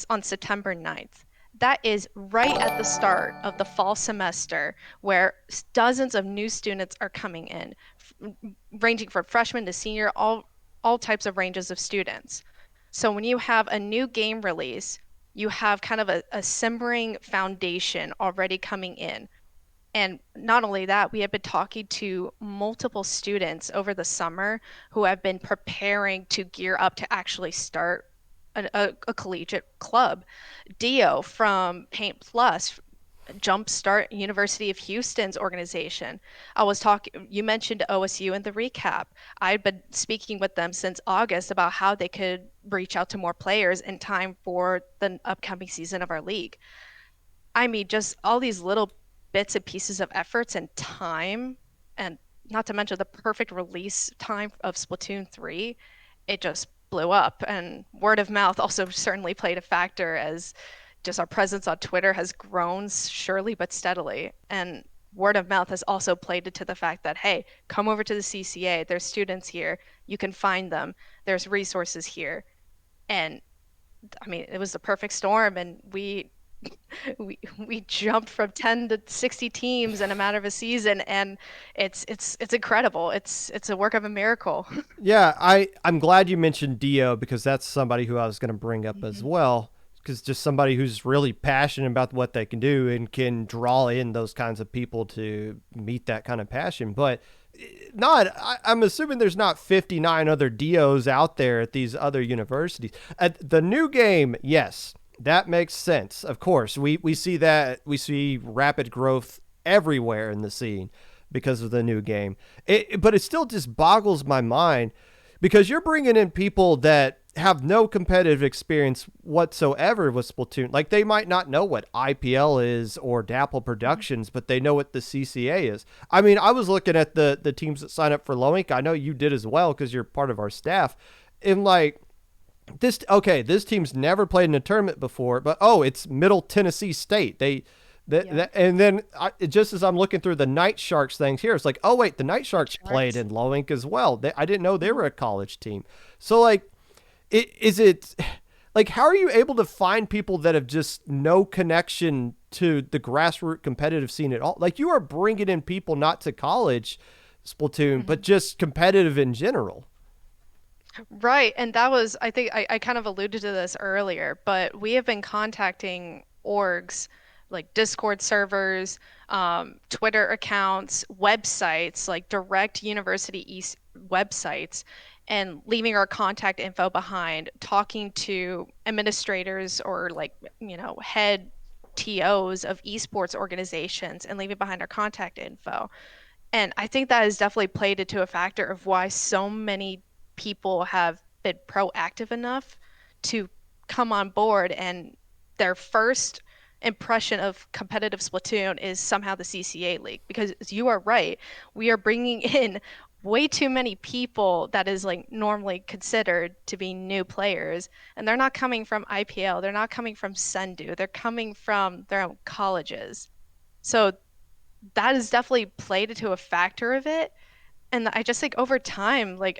on September 9th. That is right at the start of the fall semester where dozens of new students are coming in, ranging from freshman to senior, all types of ranges of students. So when you have a new game release, you have kind of a simmering foundation already coming in. And not only that, we have been talking to multiple students over the summer who have been preparing to gear up to actually start a collegiate club. Dio from Paint Plus jumpstart University of Houston's organization. I was talking, you mentioned OSU in the recap. I've been speaking with them since August about how they could reach out to more players in time for the upcoming season of our league. I mean, just all these little bits and pieces of efforts and time, and not to mention the perfect release time of Splatoon 3, it just blew up. And word of mouth also certainly played a factor as just our presence on Twitter has grown surely but steadily. And word of mouth has also played into the fact that, hey, come over to the CCA. There's students here. You can find them. There's resources here. And I mean, it was the perfect storm, and we jumped from 10 to 60 teams in a matter of a season, and it's incredible. It's a work of a miracle. Yeah, I'm glad you mentioned Dio because that's somebody who I was going to bring up as Mhm. well. Because just somebody who's really passionate about what they can do and can draw in those kinds of people to meet that kind of passion. But I'm assuming there's not 59 other Dios out there at these other universities. At the new game, yes, that makes sense. Of course, we see that we see rapid growth everywhere in the scene because of the new game. But it still just boggles my mind because you're bringing in people that have no competitive experience whatsoever with Splatoon. Like they might not know what IPL is or Dapple Mhm. Productions, but they know what the CCA is. I mean, I was looking at the teams that sign up for Loink. I know you did as well because you're part of our staff. And like this team's never played in a tournament before, but oh, it's Middle Tennessee State. Yeah, And then just as I'm looking through the Night Sharks things here, it's like, oh wait, the Night Sharks played Sharks. in Low Ink as well. I didn't know they Mhm. were a college team. So like, is it like how are you able to find people that have just no connection to the grassroots competitive scene at all? Like you are bringing in people not to college Splatoon, but Mhm. just competitive in general. Right, and that was, I think I kind of alluded to this earlier, but we have been contacting orgs like Discord servers, Twitter accounts, websites, like direct University East websites, and leaving our contact info behind, talking to administrators or like, head TOs of esports organizations and leaving behind our contact info. And I think that has definitely played into a factor of why so many people have been proactive enough to come on board, and their first impression of competitive Splatoon is somehow the CCA League. Because you are right, we are bringing in way too many people that is like normally considered to be new players, and they're not coming from IPL, they're not coming from Sendu, they're coming from their own colleges. So that has definitely played into a factor of it. And I just think over time, like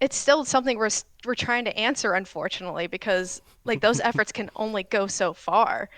it's still something we're trying to answer, unfortunately, because like those efforts can only go so far.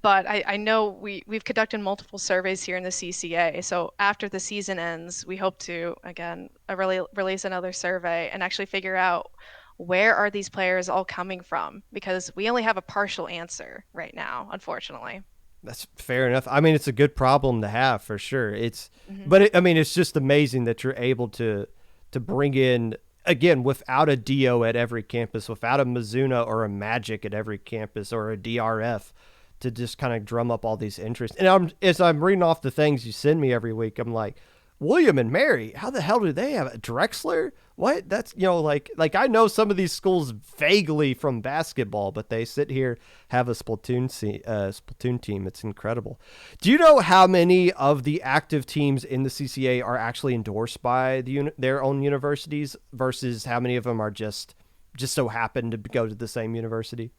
But I know we've conducted multiple surveys here in the CCA. So after the season ends, we hope to again really release another survey and actually figure out where are these players all coming from, because we only have a partial answer right now, unfortunately. That's fair enough. I mean, it's a good problem to have for sure. Hmm. But I mean, it's just amazing that you're able to bring in again without a DO at every campus, without a Mizuno or a Magic at every campus or a DRF to just kind of drum up all these interests. And as I'm reading off the things you send me every week, I'm like, William and Mary, how the hell do they have a Drexler? What? That's like I know some of these schools vaguely from basketball, but they sit here have a Splatoon team. It's incredible. Do you know how many of the active teams in the CCA are actually endorsed by their own universities versus how many of them are just so happen to go to the same university?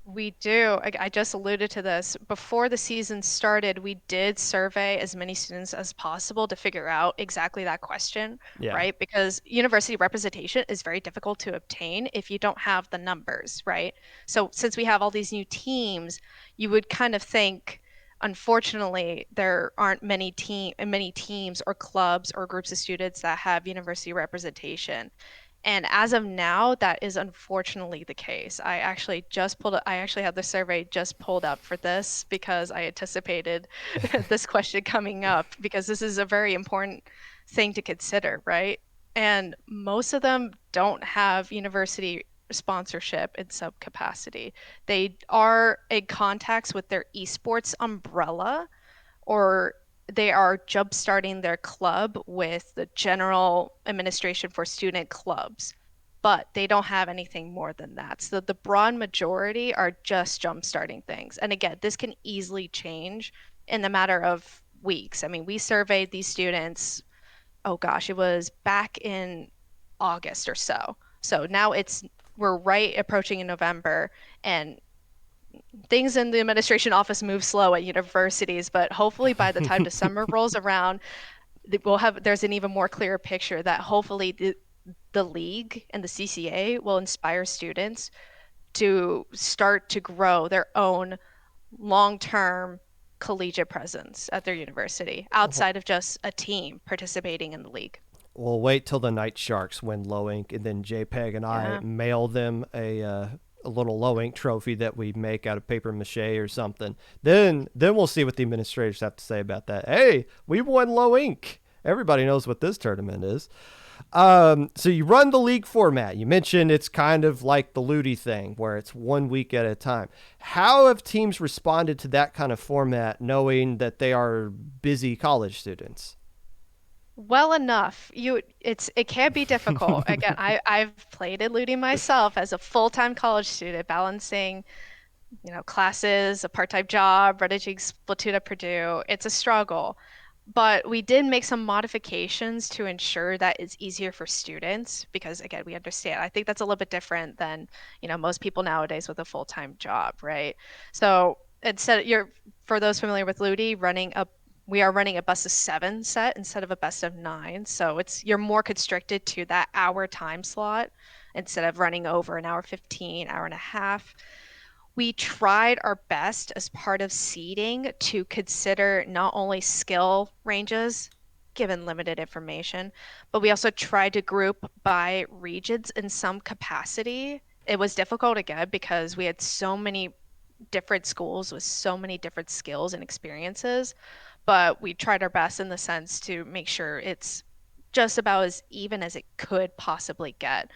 We do. I just alluded to this. Before the season started, we did survey as many students as possible to figure out exactly that question, Yeah. right? Because university representation is very difficult to obtain if you don't have the numbers, right? So since we have all these new teams, you would kind of think, unfortunately, there aren't many teams or clubs or groups of students that have university representation. And as of now, that is unfortunately the case. I actually had the survey just pulled up for this because I anticipated this question coming up, because this is a very important thing to consider, right? And most of them don't have university sponsorship in some capacity. They are in contacts with their esports umbrella, or they are jumpstarting their club with the General Administration for Student Clubs, but they don't have anything more than that. So the broad majority are just jumpstarting things. And again, this can easily change in the matter of weeks. I mean, we surveyed these students, oh gosh, it was back in August or so. So now we're right approaching in November, and things in the administration office move slow at universities, but hopefully by the time December rolls around, there's an even more clearer picture that hopefully the league and the CCA will inspire students to start to grow their own long-term collegiate presence at their university outside of just a team participating in the league. We'll wait till the Night Sharks win low ink, and then JPEG and I Yeah. mail them a little low ink trophy that we make out of paper mache or something. Then we'll see what the administrators have to say about that. Hey, we won low ink. Everybody knows what this tournament is. So you run the league format. You mentioned it's kind of like the Ludi thing, where it's 1 week at a time. How have teams responded to that kind of format, knowing that they are busy college students? Well enough. It can be difficult. Again, I've played eluding myself as a full-time college student, balancing, classes, a part-time job, managing Splatoon at Purdue. It's a struggle. But we did make some modifications to ensure that it's easier for students because again, we understand. I think that's a little bit different than, most people nowadays with a full-time job, right? So instead you're for those familiar with Ludi, we are running a best of seven set instead of a best of nine. So you're more constricted to that hour time slot instead of running over an hour 15, hour and a half. We tried our best as part of seeding to consider not only skill ranges, given limited information, but we also tried to group by regions in some capacity. It was difficult again because we had so many different schools with so many different skills and experiences, but we tried our best in the sense to make sure it's just about as even as it could possibly get.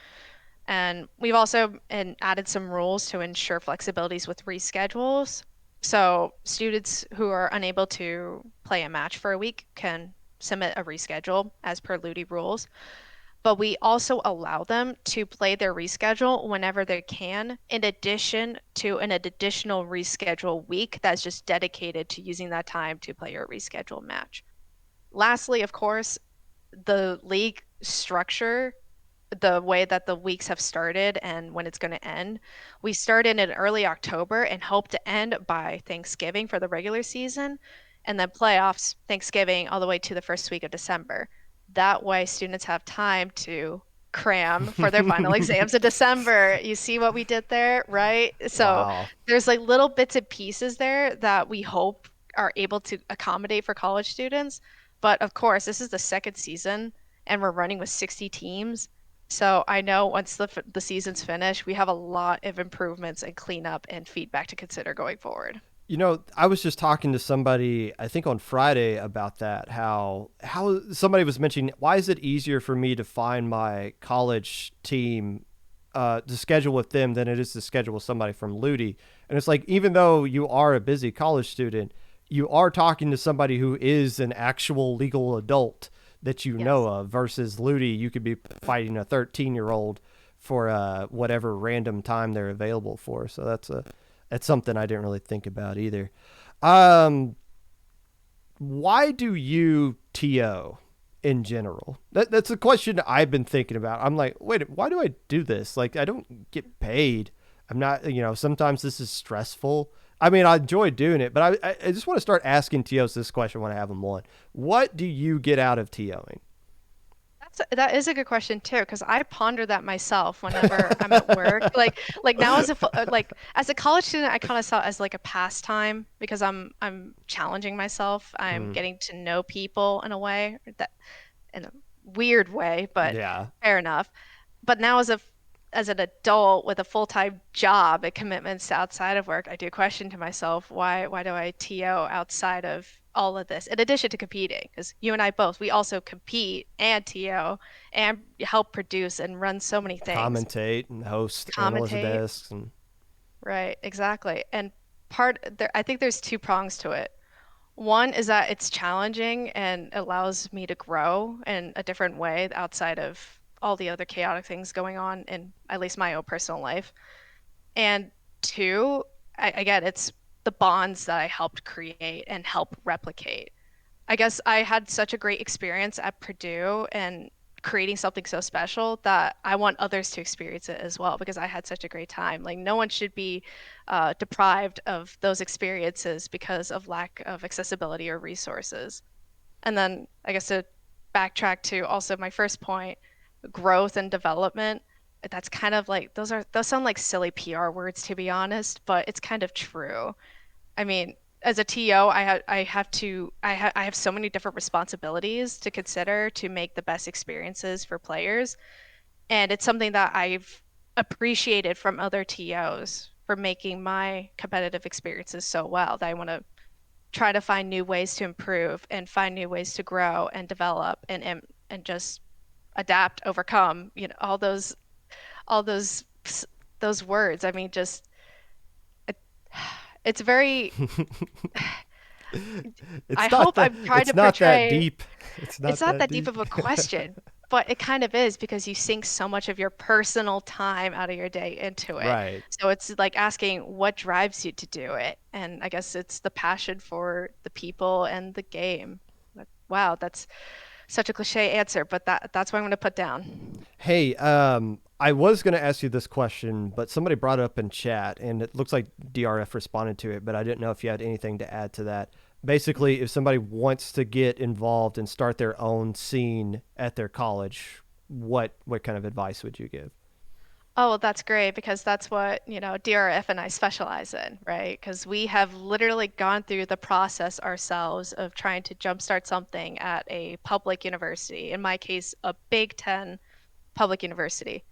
And we've also added some rules to ensure flexibilities with reschedules. So students who are unable to play a match for a week can submit a reschedule as per Ludi rules. But we also allow them to play their reschedule whenever they can, in addition to an additional reschedule week that's just dedicated to using that time to play your reschedule match. Lastly, of course, the league structure, the way that the weeks have started and when it's going to end. We started in early October and hope to end by Thanksgiving for the regular season, and then playoffs Thanksgiving all the way to the first week of December. That way, students have time to cram for their final exams in December. You see what we did there, right? So Wow. there's like little bits and pieces there that we hope are able to accommodate for college students. But of course, this is the second season and we're running with 60 teams. So I know once the season's finished, we have a lot of improvements and cleanup and feedback to consider going forward. I was just talking to somebody, I think on Friday, about that. How somebody was mentioning, why is it easier for me to find my college team to schedule with them than it is to schedule with somebody from Ludi? And it's like, even though you are a busy college student, you are talking to somebody who is an actual legal adult that you know Yes. of, versus Ludi, you could be fighting a 13-year-old for whatever random time they're available for. So that's something I didn't really think about either. Um, why do you TO in general? That's a question I've been thinking about. I'm like, wait, why do I do this? Like, I don't get paid. I'm not, sometimes this is stressful. I mean, I enjoy doing it, but I just want to start asking TOs this question when I have them on. What do you get out of TOing? That is a good question too, because I ponder that myself whenever I'm at work. Like now like as a college student, I kind of saw it as like a pastime because I'm challenging myself. I'm Mm, getting to know people in a way that in a weird way, but yeah. fair enough. But now as an adult with a full-time job and commitments outside of work, I do question to myself, why do I TO outside of all of this in addition to competing, because you and I both, we also compete and TO and help produce and run so many things. Commentate and host analyst Commentate, desks and right, exactly. And I think there's two prongs to it. One is that it's challenging and allows me to grow in a different way outside of all the other chaotic things going on in at least my own personal life. And two, again, it's the bonds that I helped create and help replicate. I guess I had such a great experience at Purdue and creating something so special that I want others to experience it as well because I had such a great time. Like, no one should be deprived of those experiences because of lack of accessibility or resources. And then, I guess to backtrack to also my first point, growth and development. That's kind of like those sound like silly PR words to be honest, but it's kind of true. I mean, as a TO, I have so many different responsibilities to consider to make the best experiences for players, and it's something that I've appreciated from other TOs for making my competitive experiences so well that I want to try to find new ways to improve and find new ways to grow and develop and just adapt, overcome, all those words. I mean, just it, it's very I hope I'm trying to it's not that portray deep. It's it's not not that that deep deep. of a question, but it kind of is because you sink so much of your personal time out of your day into it. Right. So it's like asking what drives you to do it. And I guess it's the passion for the people and the game. Wow, that's such a cliche answer, but that's what I'm going to put down. Hey, I was going to ask you this question, but somebody brought it up in chat, and it looks like DRF responded to it, but I didn't know if you had anything to add to that. Basically, if somebody wants to get involved and start their own scene at their college, what kind of advice would you give? Oh, well, that's great because that's what, DRF and I specialize in, right? Because we have literally gone through the process ourselves of trying to jumpstart something at a public university, in my case, a Big Ten public university.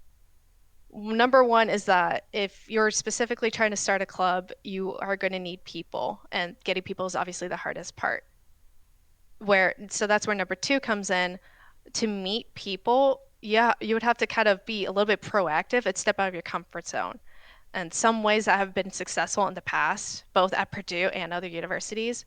Number one is that if you're specifically trying to start a club, you are going to need people, and getting people is obviously the hardest part. So that's where number two comes in. To meet people, yeah, you would have to kind of be a little bit proactive and step out of your comfort zone. And some ways that have been successful in the past, both at Purdue and other universities,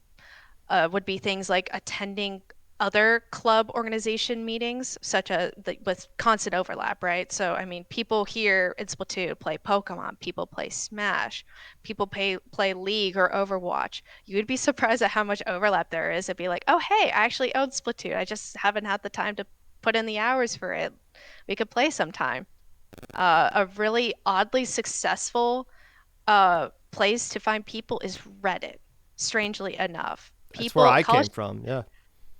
would be things like attending other club organization meetings, such as with constant overlap, right? So, I mean, people here in Splatoon play Pokemon, people play Smash, people play League or Overwatch. You would be surprised at how much overlap there is. It'd be like, oh, hey, I actually own Splatoon. I just haven't had the time to put in the hours for it. We could play sometime. A really oddly successful place to find people is Reddit, strangely enough. That's where People, I college came from. Yeah.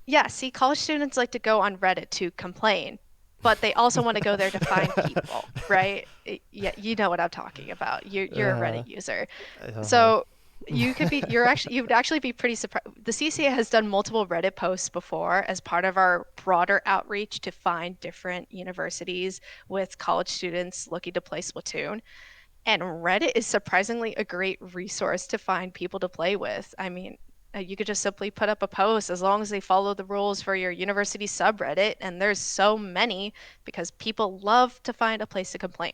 Yeah, see, college students like to go on Reddit to complain, but they also want to go there to find people, right? Yeah, you know what I'm talking about. You're a Uh, Reddit user. uh-huh. So you would actually be pretty surprised. The CCA has done multiple Reddit posts before as part of our broader outreach to find different universities with college students looking to play Splatoon. And Reddit is surprisingly a great resource to find people to play with. I mean, you could just simply put up a post as long as they follow the rules for your university subreddit, and there's so many because people love to find a place to complain.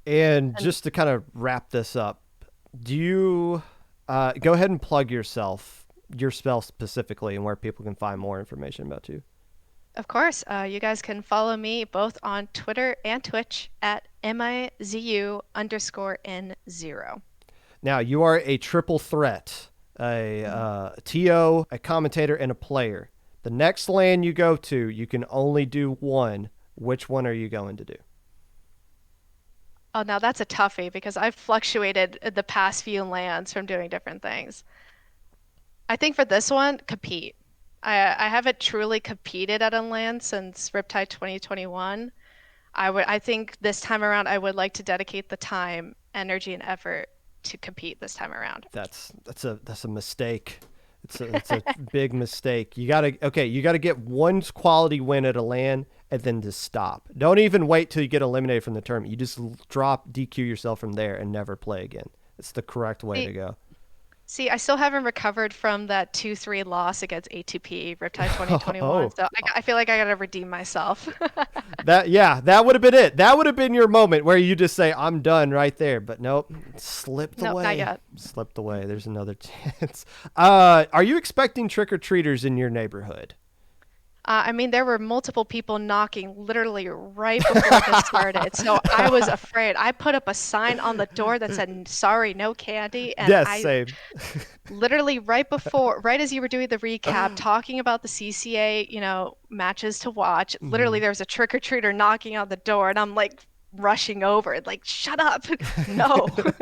And And just to kind of wrap this up, do you go ahead and plug your spell specifically, and where people can find more information about you? of course, you guys can follow me both on Twitter and Twitch at MIZU_N0. Now, you are a triple threat, a TO, a commentator, and a player. The next LAN you go to, you can only do one. Which one are you going to do? Oh, now that's a toughie because I've fluctuated the past few lands from doing different things. I think for this one, compete. I haven't truly competed at a land since Riptide 2021. I think this time around I would like to dedicate the time, energy, and effort to compete this time around. That's a mistake. It's a big mistake. You gotta get one quality win at a LAN and then just stop. Don't even wait till you get eliminated from the tournament. You just drop DQ yourself from there and never play again. It's the correct way See, to go. See, I still haven't recovered from that 2-3 loss against A2P Riptide 2021, Oh, so I feel like I gotta redeem myself. that would have been it. That would have been your moment where you just say, "I'm done" right there. But nope, it slipped Nope, not away. yet. Slipped away. There's another chance. Are you expecting trick or treaters in your neighborhood? I mean, there were multiple people knocking literally right before this started. So I was afraid. I put up a sign on the door that said, sorry, no candy. And Yes, I same. literally right as you were doing the recap, talking about the CCA, matches to watch, literally Mhm. there was a trick-or-treater knocking on the door and I'm like rushing over, like, shut up. No, Go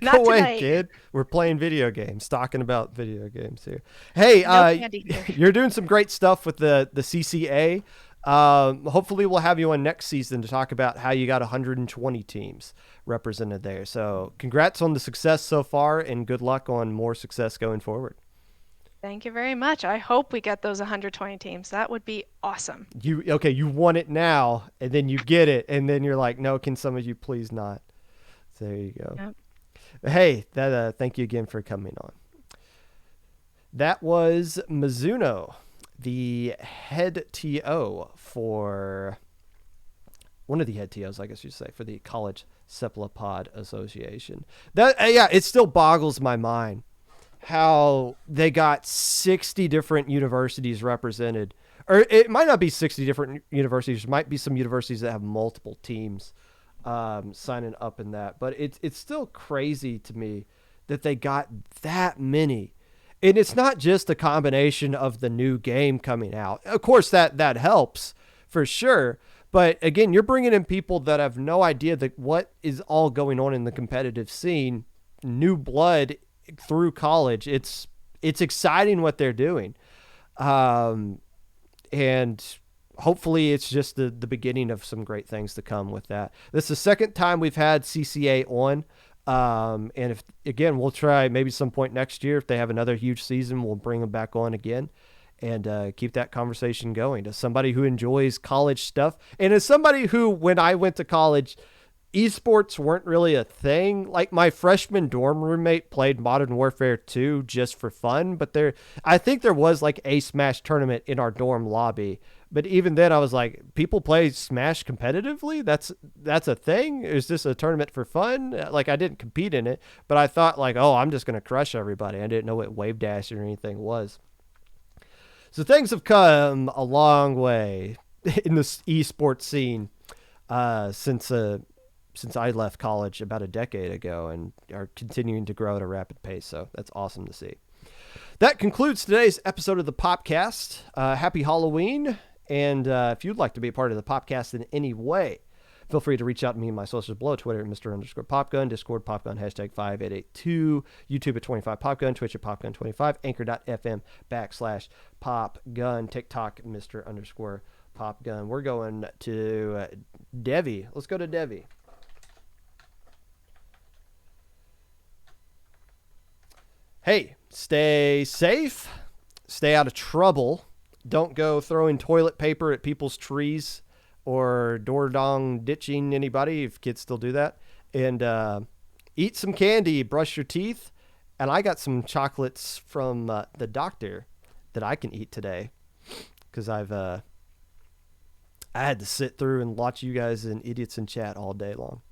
not away, tonight. kid. We're playing video games, talking about video games here. Hey, No candy here. you're doing some great stuff with the CCA. Hopefully, we'll have you on next season to talk about how you got 120 teams represented there. So, congrats on the success so far, and good luck on more success going forward. Thank you very much. I hope we get those 120 teams. That would be awesome. You okay? You want it now, and then you get it, and then you're like, no, can some of you please not? So there you go. Yep. Hey, thank you again for coming on. That was Mizuno, the head TO for one of the head TOs, I guess you'd say, for the College Cephalopod Association. That yeah, it still boggles my mind how they got 60 different universities represented. Or it might not be 60 different universities. There might be some universities that have multiple teams signing up in that. But it's still crazy to me that they got that many. And it's not just a combination of the new game coming out. Of course, that helps for sure. But again, you're bringing in people that have no idea that what is all going on in the competitive scene, new blood through college. It's exciting what they're doing, and hopefully it's just the beginning of some great things to come with that. This is the second time we've had CCA on. And if again, we'll try maybe some point next year if they have another huge season, we'll bring them back on again and keep that conversation going. As somebody who enjoys college stuff, and as somebody who, when I went to college, esports weren't really a thing. Like my freshman dorm roommate played Modern Warfare 2 just for fun, but I think there was like a Smash tournament in our dorm lobby. But even then I was like, people play Smash competitively? That's a thing? Is this a tournament for fun? Like I didn't compete in it, but I thought like, oh, I'm just going to crush everybody. I didn't know what Wave Dash or anything was. So things have come a long way in this esports scene since I left college about a decade ago and are continuing to grow at a rapid pace. So that's awesome to see. That concludes today's episode of the Popcast. Happy Halloween. And if you'd like to be a part of the Popcast in any way, feel free to reach out to me on my socials below, Twitter at Mr_Popgun, Discord Popgun, hashtag 5882, YouTube at 25Popgun, Twitch at Popgun25, Anchor.fm/Popgun, TikTok, Mr_Popgun. We're going to Devi. Let's go to Devi. Hey, stay safe, stay out of trouble. Don't go throwing toilet paper at people's trees or door dong ditching anybody, if kids still do that. And eat some candy, brush your teeth. And I got some chocolates from the doctor that I can eat today because I had to sit through and watch you guys and idiots in chat all day long.